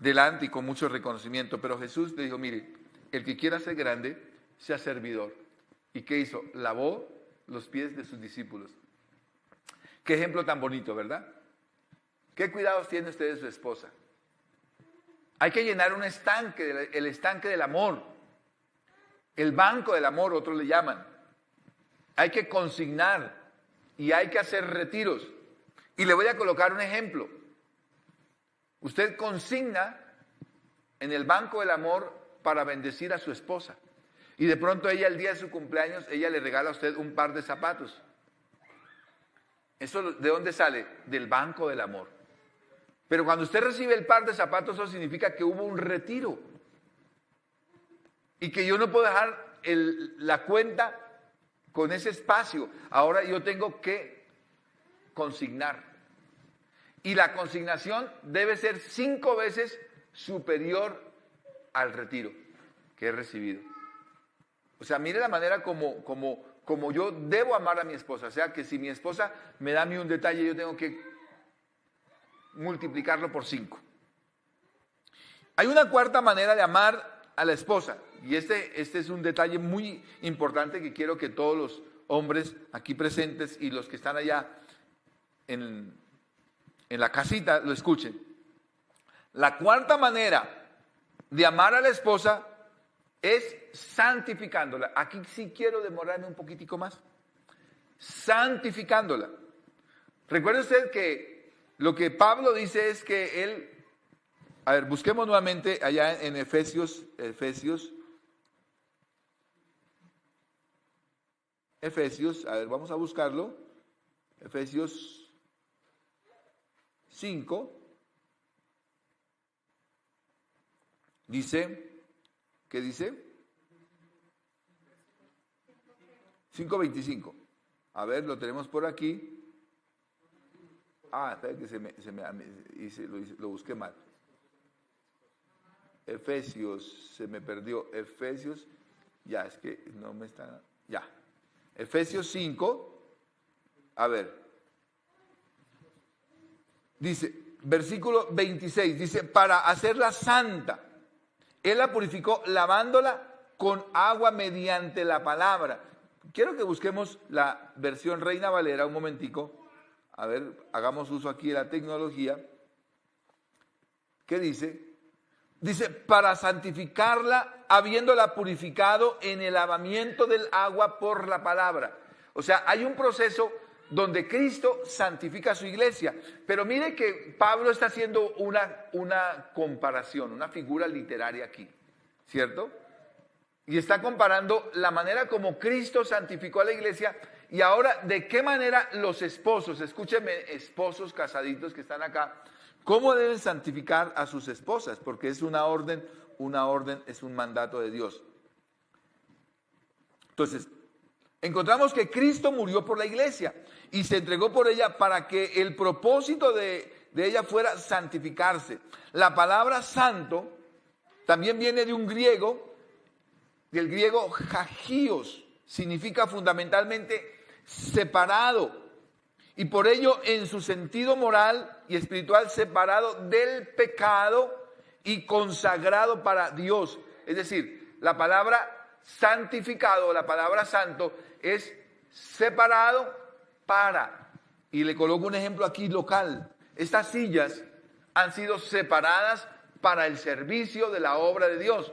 delante y con mucho reconocimiento, pero Jesús le dijo, mire, el que quiera ser grande, sea servidor. ¿Y qué hizo? Lavó los pies de sus discípulos. Qué ejemplo tan bonito, ¿verdad? ¿Qué cuidados tiene usted de su esposa? Hay que llenar un estanque, el estanque del amor, el banco del amor, otros le llaman. Hay que consignar y hay que hacer retiros. Y le voy a colocar un ejemplo. Usted consigna en el banco del amor para bendecir a su esposa. Y de pronto ella, el día de su cumpleaños, ella le regala a usted un par de zapatos. ¿Eso de dónde sale? Del banco del amor. Pero cuando usted recibe el par de zapatos, eso significa que hubo un retiro. Y que yo no puedo dejar la cuenta con ese espacio. Ahora yo tengo que consignar. Y la consignación debe ser 5 veces superior al retiro que he recibido. O sea, mire la manera como yo debo amar a mi esposa. O sea, que si mi esposa me da a mí un detalle, yo tengo que multiplicarlo por 5. Hay una cuarta manera de amar a la esposa. Y este es un detalle muy importante que quiero que todos los hombres aquí presentes y los que están allá en la casita lo escuchen. La cuarta manera de amar a la esposa es santificándola. Aquí sí quiero demorarme un poquitico más. Santificándola. Recuerde usted que lo que Pablo dice es que él, a ver, busquemos nuevamente allá en Efesios, a ver, vamos a buscarlo. Efesios 5. Dice, ¿qué dice? 5:25. A ver, lo tenemos por aquí. Espera que lo busqué mal. Efesios, se me perdió. Efesios, ya, es que no me está, ya. Efesios 5, a ver. Dice, versículo 26, dice, para hacerla santa. Él la purificó lavándola con agua mediante la palabra. Quiero que busquemos la versión Reina Valera un momentico. A ver, hagamos uso aquí de la tecnología. ¿Qué dice? Dice, para santificarla, habiéndola purificado en el lavamiento del agua por la palabra. O sea, hay un proceso donde Cristo santifica a su iglesia. Pero mire que Pablo está haciendo una comparación, una figura literaria aquí, ¿cierto? Y está comparando la manera como Cristo santificó a la iglesia y ahora de qué manera los esposos, escúchenme, esposos casaditos que están acá, cómo deben santificar a sus esposas, porque es una orden es un mandato de Dios. Entonces, encontramos que Cristo murió por la iglesia y se entregó por ella para que el propósito de ella fuera santificarse. La palabra santo también viene de un griego, del griego hagios, significa fundamentalmente separado, y por ello en su sentido moral y espiritual separado del pecado y consagrado para Dios. Es decir, la palabra santificado, la palabra santo es separado para, y le coloco un ejemplo aquí local. Estas sillas han sido separadas para el servicio de la obra de Dios.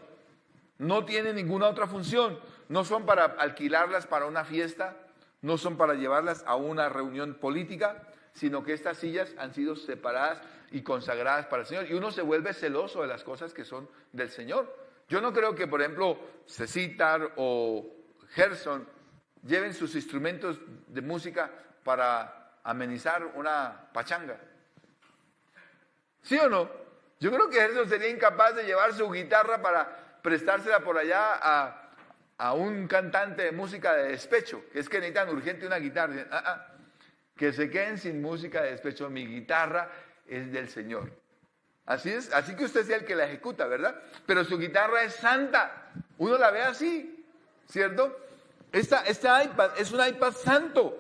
No tienen ninguna otra función. No son para alquilarlas para una fiesta, no son para llevarlas a una reunión política, sino que estas sillas han sido separadas y consagradas para el Señor. Y uno se vuelve celoso de las cosas que son del Señor. Yo no creo que, por ejemplo, Cecitar o Gerson lleven sus instrumentos de música para amenizar una pachanga. ¿Sí o no? Yo creo que Gerson sería incapaz de llevar su guitarra para prestársela por allá a un cantante de música de despecho, que es que necesitan urgente una guitarra. Dicen, que se queden sin música de despecho, mi guitarra es del Señor. Así es, así que usted sea el que la ejecuta, ¿verdad? Pero su guitarra es santa, uno la ve así, ¿cierto? Este iPad es un iPad santo.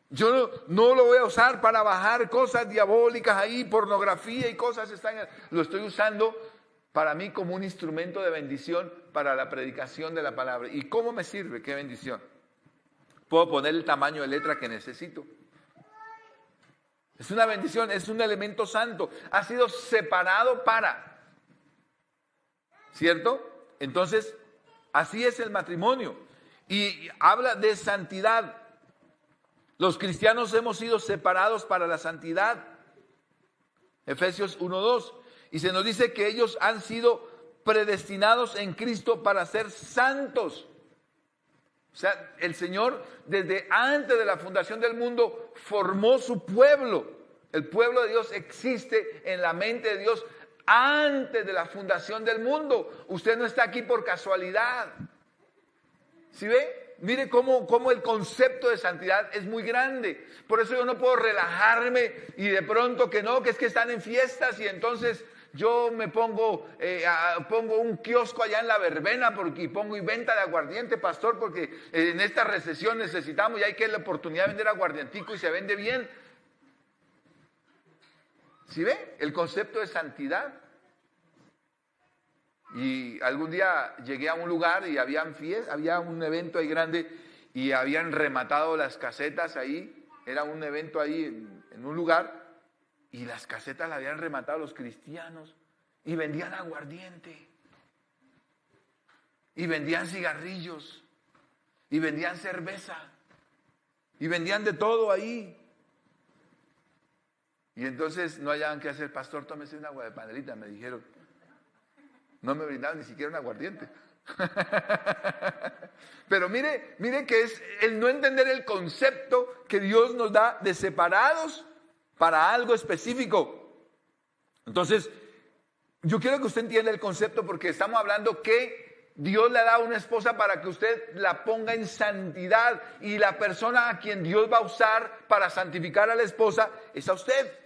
Yo no lo voy a usar para bajar cosas diabólicas ahí, pornografía y cosas, lo estoy usando para mí como un instrumento de bendición para la predicación de la palabra. ¿Y cómo me sirve? ¡Qué bendición! Puedo poner el tamaño de letra que necesito. Es una bendición, es un elemento santo. Ha sido separado para. ¿Cierto? Entonces, así es el matrimonio. Y habla de santidad. Los cristianos hemos sido separados para la santidad. Efesios 1:2. Y se nos dice que ellos han sido predestinados en Cristo para ser santos. O sea, el Señor desde antes de la fundación del mundo formó su pueblo. El pueblo de Dios existe en la mente de Dios antes de la fundación del mundo. Usted no está aquí por casualidad. ¿Sí ve? Mire cómo el concepto de santidad es muy grande. Por eso yo no puedo relajarme y de pronto que es que están en fiestas y entonces yo me pongo un kiosco allá en la verbena y pongo venta de aguardiente, pastor, porque en esta recesión necesitamos y hay que la oportunidad de vender aguardientico y se vende bien. ¿Sí ve? El concepto de santidad. Y algún día llegué a un lugar y había un evento ahí grande y habían rematado las casetas ahí. Era un evento ahí en un lugar. Y las casetas las habían rematado los cristianos y vendían aguardiente, y vendían cigarrillos, y vendían cerveza, y vendían de todo ahí. Y entonces no hallaban qué hacer. Pastor, tómese un agua de panelita, me dijeron. No me brindaban ni siquiera un aguardiente. Pero mire que es el no entender el concepto que Dios nos da de separados para algo específico. Entonces, yo quiero que usted entienda el concepto porque estamos hablando que Dios le ha dado una esposa para que usted la ponga en santidad y la persona a quien Dios va a usar para santificar a la esposa es a usted.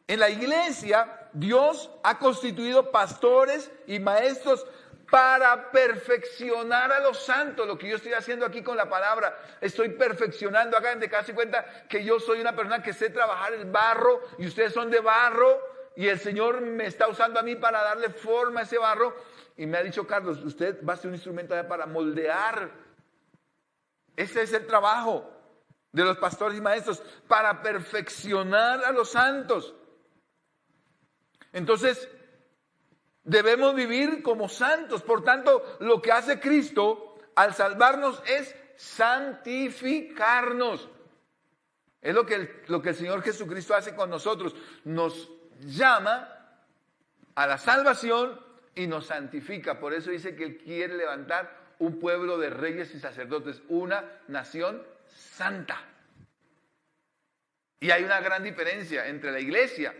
En la iglesia, Dios ha constituido pastores y maestros para perfeccionar a los santos. Lo que yo estoy haciendo aquí con la palabra, estoy perfeccionando. Hagan de casi cuenta que yo soy una persona que sé trabajar el barro y ustedes son de barro y el Señor me está usando a mí para darle forma a ese barro. Y me ha dicho, Carlos, usted va a ser un instrumento para moldear. Ese es el trabajo de los pastores y maestros, para perfeccionar a los santos. Entonces, debemos vivir como santos. Por tanto, lo que hace Cristo al salvarnos es santificarnos. Es lo que el Señor Jesucristo hace con nosotros. Nos llama a la salvación y nos santifica. Por eso dice que Él quiere levantar un pueblo de reyes y sacerdotes, una nación santa. Y hay una gran diferencia entre la iglesia,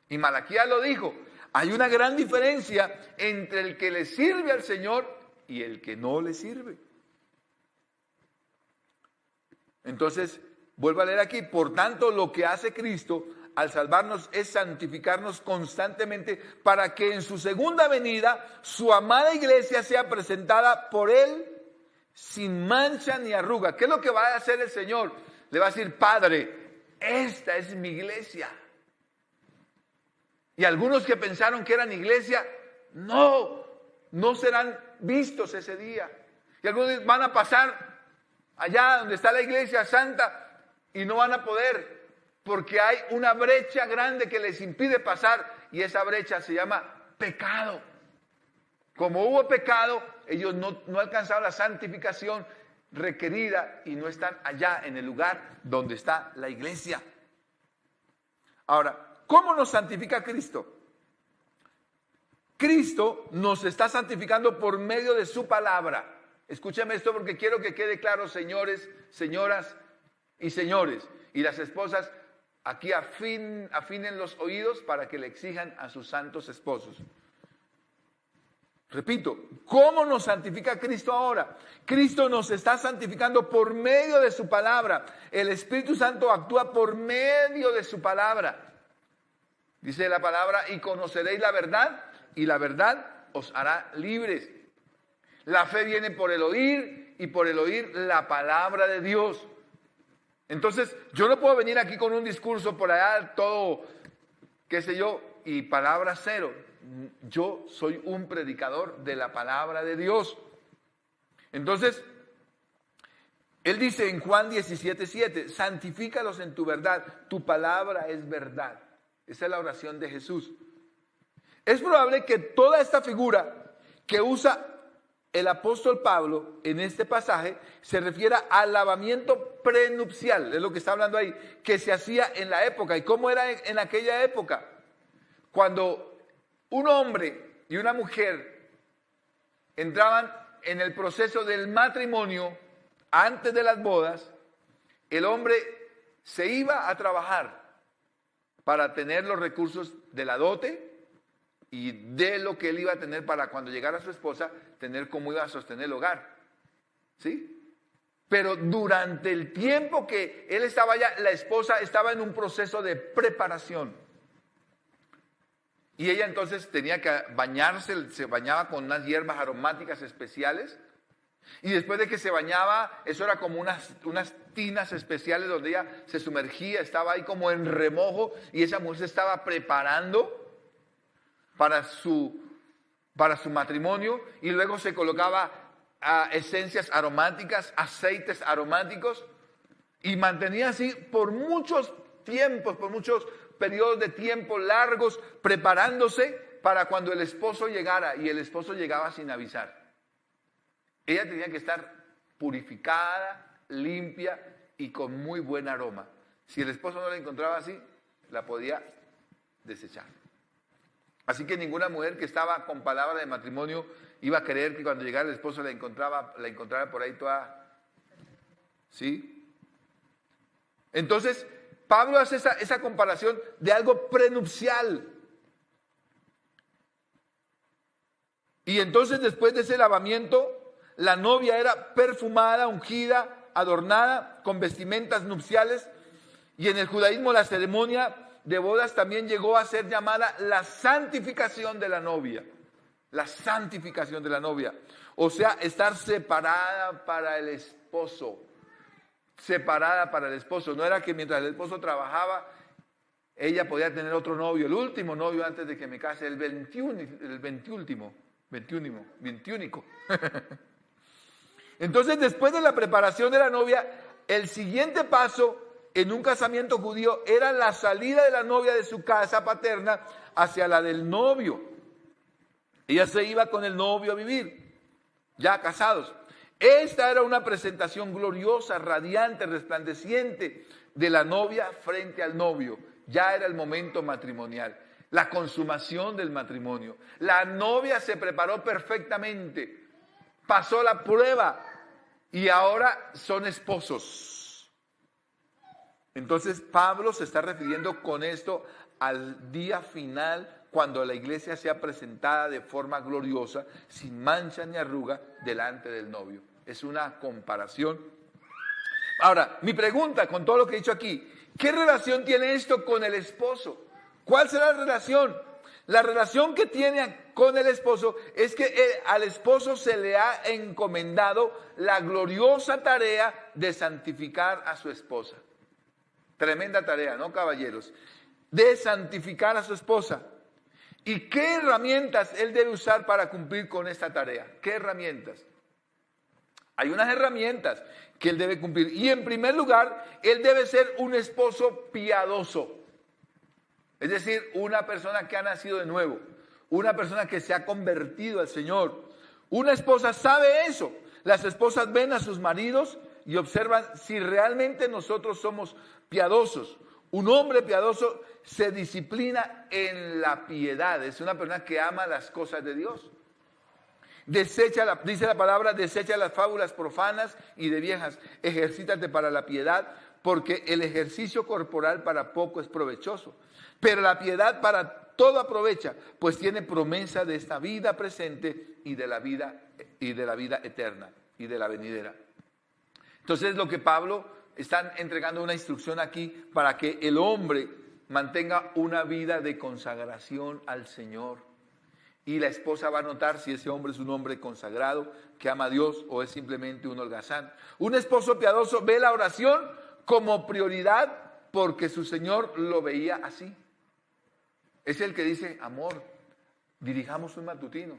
y Malaquías lo dijo, hay una gran diferencia entre el que le sirve al Señor y el que no le sirve. Entonces, vuelvo a leer aquí, por tanto, lo que hace Cristo al salvarnos es santificarnos constantemente para que en su segunda venida su amada iglesia sea presentada por Él sin mancha ni arruga. ¿Qué es lo que va a hacer el Señor? Le va a decir, Padre, esta es mi iglesia. Y algunos que pensaron que eran iglesia, no serán vistos ese día. Y algunos van a pasar allá donde está la iglesia santa y no van a poder, porque hay una brecha grande que les impide pasar, y esa brecha se llama pecado. Como hubo pecado, ellos no alcanzaron la santificación requerida y no están allá en el lugar donde está la iglesia. Ahora, ¿cómo nos santifica Cristo? Cristo nos está santificando por medio de su palabra. Escúchame esto porque quiero que quede claro, señores, señoras y señores. Y las esposas, aquí afinen los oídos para que le exijan a sus santos esposos. Repito, ¿cómo nos santifica Cristo ahora? Cristo nos está santificando por medio de su palabra. El Espíritu Santo actúa por medio de su palabra. Dice la palabra, y conoceréis la verdad, y la verdad os hará libres. La fe viene por el oír, y por el oír la palabra de Dios. Entonces, yo no puedo venir aquí con un discurso por allá, todo, qué sé yo, y palabra cero. Yo soy un predicador de la palabra de Dios. Entonces, Él dice en Juan 17:7, santifícalos en tu verdad, tu palabra es verdad. Esa es la oración de Jesús. Es probable que toda esta figura que usa el apóstol Pablo en este pasaje se refiera al lavamiento prenupcial, es lo que está hablando ahí, que se hacía en la época. ¿Y cómo era en aquella época? Cuando un hombre y una mujer entraban en el proceso del matrimonio antes de las bodas, el hombre se iba a trabajar para tener los recursos de la dote y de lo que él iba a tener para cuando llegara su esposa, tener cómo iba a sostener el hogar. ¿Sí? Pero durante el tiempo que él estaba allá, la esposa estaba en un proceso de preparación. Y ella entonces tenía que bañarse, se bañaba con unas hierbas aromáticas especiales. Y después de que se bañaba, eso era como unas tinas especiales donde ella se sumergía, estaba ahí como en remojo, y esa mujer se estaba preparando para su matrimonio, y luego se colocaba esencias aromáticas, aceites aromáticos, y mantenía así por muchos tiempos, por muchos periodos de tiempo largos, preparándose para cuando el esposo llegara, y el esposo llegaba sin avisar. Ella tenía que estar purificada, limpia y con muy buen aroma. Si el esposo no la encontraba así, la podía desechar. Así que ninguna mujer que estaba con palabra de matrimonio iba a creer que cuando llegara el esposo la encontrara por ahí toda. ¿Sí? Entonces, Pablo hace esa comparación de algo prenupcial. Y entonces, después de ese lavamiento, la novia era perfumada, ungida, adornada con vestimentas nupciales. Y en el judaísmo la ceremonia de bodas también llegó a ser llamada la santificación de la novia. La santificación de la novia. O sea, estar separada para el esposo. Separada para el esposo. No era que mientras el esposo trabajaba, ella podía tener otro novio. El último novio antes de que me case, el 21. Entonces, después de la preparación de la novia, el siguiente paso en un casamiento judío era la salida de la novia de su casa paterna hacia la del novio. Ella se iba con el novio a vivir, ya casados. Esta era una presentación gloriosa, radiante, resplandeciente de la novia frente al novio. Ya era el momento matrimonial. la consumación del matrimonio. La novia se preparó perfectamente, pasó la prueba y ahora son esposos. Entonces Pablo se está refiriendo con esto al día final, cuando la iglesia sea presentada de forma gloriosa, sin mancha ni arruga, delante del novio. Es una comparación. Ahora, mi pregunta con todo lo que he dicho aquí, ¿qué relación tiene esto con el esposo? ¿Cuál será la relación? La relación que tiene con el esposo es que al esposo se le ha encomendado la gloriosa tarea de santificar a su esposa. Tremenda tarea, ¿no, caballeros? De santificar a su esposa. ¿Y qué herramientas él debe usar para cumplir con esta tarea? ¿Qué herramientas? Hay unas herramientas que él debe cumplir. Y en primer lugar, él debe ser un esposo piadoso. Es decir, una persona que ha nacido de nuevo. Una persona que se ha convertido al Señor. Una esposa sabe eso. Las esposas ven a sus maridos y observan si realmente nosotros somos piadosos. Un hombre piadoso se disciplina en la piedad. Es una persona que ama las cosas de Dios. Dice la palabra, desecha las fábulas profanas y de viejas. Ejercítate para la piedad, porque el ejercicio corporal para poco es provechoso. Pero la piedad para todo aprovecha, pues tiene promesa de esta vida presente y de la vida eterna y de la venidera. Entonces lo que Pablo está entregando una instrucción aquí para que el hombre mantenga una vida de consagración al Señor. Y la esposa va a notar si ese hombre es un hombre consagrado, que ama a Dios, o es simplemente un holgazán. Un esposo piadoso ve la oración como prioridad porque su Señor lo veía así. Es el que dice, amor, dirijamos un matutino.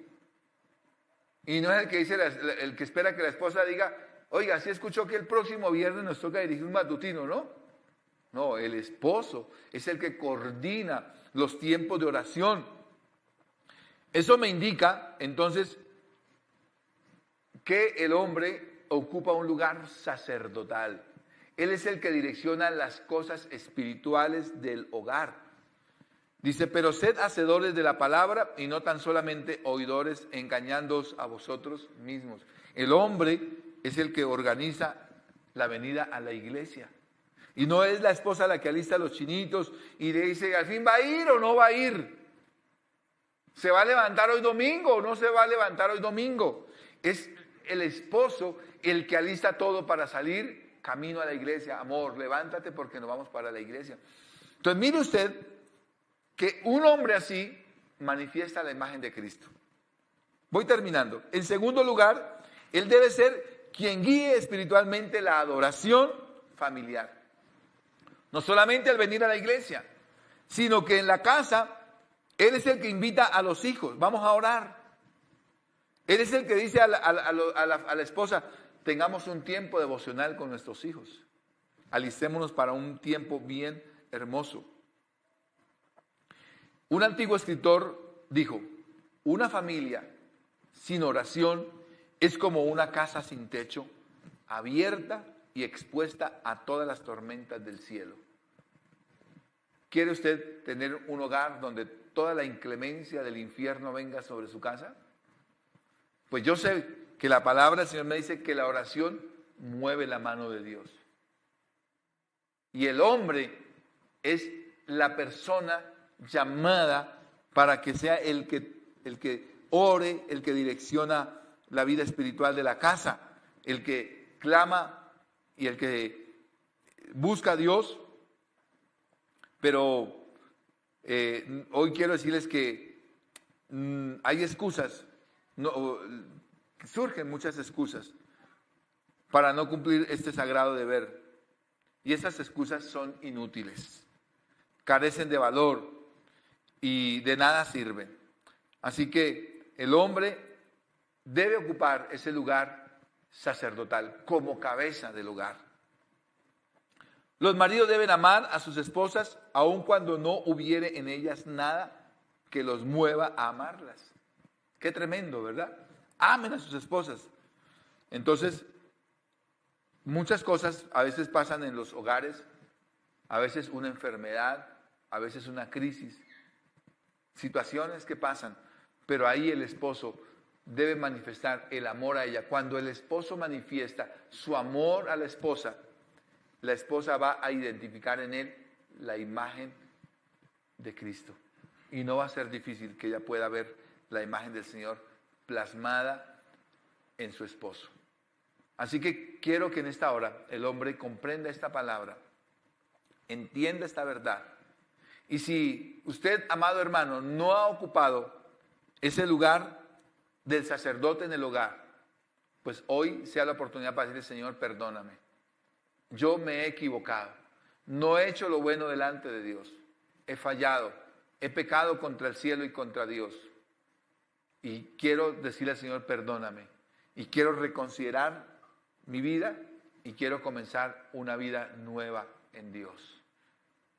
Y no es el que dice, el que espera que la esposa diga, oiga, sí escuchó que el próximo viernes nos toca dirigir un matutino, ¿no? No, el esposo es el que coordina los tiempos de oración. Eso me indica, entonces, que el hombre ocupa un lugar sacerdotal. Él es el que direcciona las cosas espirituales del hogar. Dice, pero sed hacedores de la palabra y no tan solamente oidores, engañándoos a vosotros mismos. El hombre es el que organiza la venida a la iglesia. Y no es la esposa la que alista los chinitos y le dice, ¿al fin va a ir o no va a ir? ¿Se va a levantar hoy domingo o no se va a levantar hoy domingo? Es el esposo el que alista todo para salir camino a la iglesia. Amor, levántate porque nos vamos para la iglesia. Entonces mire usted que un hombre así manifiesta la imagen de Cristo. Voy terminando. En segundo lugar, él debe ser quien guíe espiritualmente la adoración familiar. No solamente al venir a la iglesia, sino que en la casa, él es el que invita a los hijos, vamos a orar. Él es el que dice a la esposa, tengamos un tiempo devocional con nuestros hijos. Alistémonos para un tiempo bien hermoso. Un antiguo escritor dijo, una familia sin oración es como una casa sin techo, abierta y expuesta a todas las tormentas del cielo. ¿Quiere usted tener un hogar donde toda la inclemencia del infierno venga sobre su casa? Pues yo sé que la palabra del Señor me dice que la oración mueve la mano de Dios. Y el hombre es la persona llamada para que sea el que ore, el que direcciona la vida espiritual de la casa, el que clama y el que busca a Dios. Pero hoy quiero decirles que hay excusas, surgen muchas excusas para no cumplir este sagrado deber. Y esas excusas son inútiles, carecen de valor y de nada sirven. Así que el hombre debe ocupar ese lugar sacerdotal como cabeza del hogar. Los maridos deben amar a sus esposas aun cuando no hubiere en ellas nada que los mueva a amarlas. Qué tremendo, ¿verdad? Amen a sus esposas. Entonces, muchas cosas a veces pasan en los hogares, a veces una enfermedad, a veces una crisis. situaciones que pasan, pero ahí el esposo debe manifestar el amor a ella. Cuando el esposo manifiesta su amor a la esposa va a identificar en él la imagen de Cristo. Y no va a ser difícil que ella pueda ver la imagen del Señor plasmada en su esposo. Así que quiero que en esta hora el hombre comprenda esta palabra, entienda esta verdad. Y si usted, amado hermano, no ha ocupado ese lugar del sacerdote en el hogar, pues hoy sea la oportunidad para decirle: Señor, perdóname. Yo me he equivocado. No he hecho lo bueno delante de Dios. He fallado. He pecado contra el cielo y contra Dios. Y quiero decirle al Señor: perdóname. Y quiero reconsiderar mi vida y quiero comenzar una vida nueva en Dios.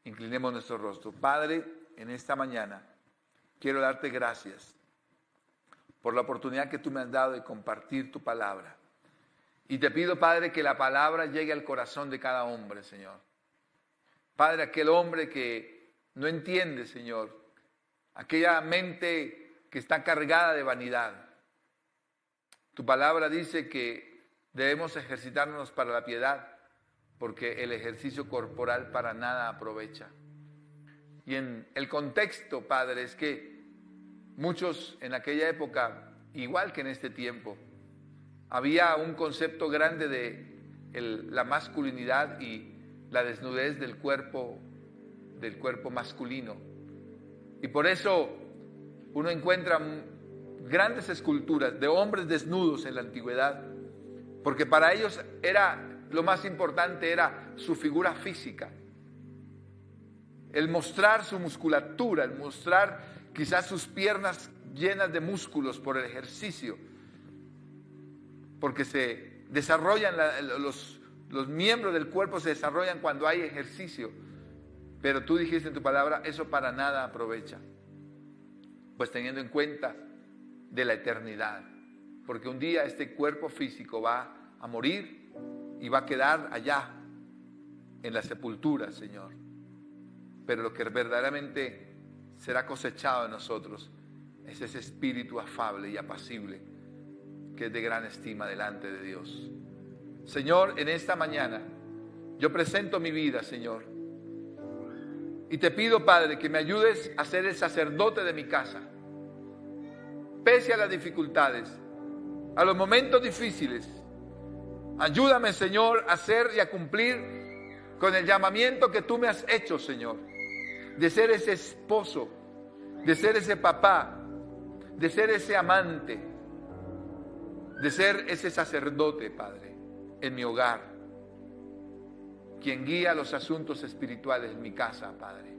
Inclinemos nuestro rostro. Padre, en esta mañana quiero darte gracias por la oportunidad que tú me has dado de compartir tu palabra. Y te pido, Padre, que la palabra llegue al corazón de cada hombre, Señor. Padre, aquel hombre que no entiende, Señor, aquella mente que está cargada de vanidad. Tu palabra dice que debemos ejercitarnos para la piedad, porque el ejercicio corporal para nada aprovecha. Y en el contexto, Padre, es que muchos en aquella época, igual que en este tiempo, había un concepto grande de la masculinidad y la desnudez del cuerpo masculino. Y por eso uno encuentra grandes esculturas de hombres desnudos en la antigüedad, porque para ellos lo más importante era su figura física, el mostrar su musculatura, el mostrar quizás sus piernas llenas de músculos por el ejercicio, porque se desarrollan los miembros del cuerpo se desarrollan cuando hay ejercicio. Pero tú dijiste en tu palabra: eso para nada aprovecha, pues teniendo en cuenta de la eternidad, porque un día este cuerpo físico va a morir y va a quedar allá en la sepultura, Señor. Pero lo que verdaderamente será cosechado en nosotros es ese espíritu afable y apacible que es de gran estima delante de Dios. Señor, en esta mañana yo presento mi vida, Señor, y te pido, Padre, que me ayudes a ser el sacerdote de mi casa, pese a las dificultades, a los momentos difíciles. Ayúdame, Señor, a hacer y a cumplir con el llamamiento que tú me has hecho, Señor, de ser ese esposo, de ser ese papá, de ser ese amante, de ser ese sacerdote, Padre, en mi hogar, quien guía los asuntos espirituales en mi casa, Padre.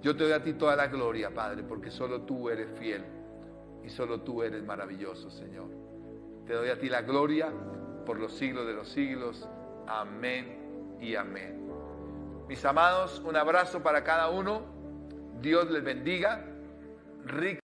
Yo te doy a ti toda la gloria, Padre, porque solo tú eres fiel y solo tú eres maravilloso, Señor. Te doy a ti la gloria por los siglos de los siglos. Amén y amén. Mis amados, un abrazo para cada uno. Dios les bendiga.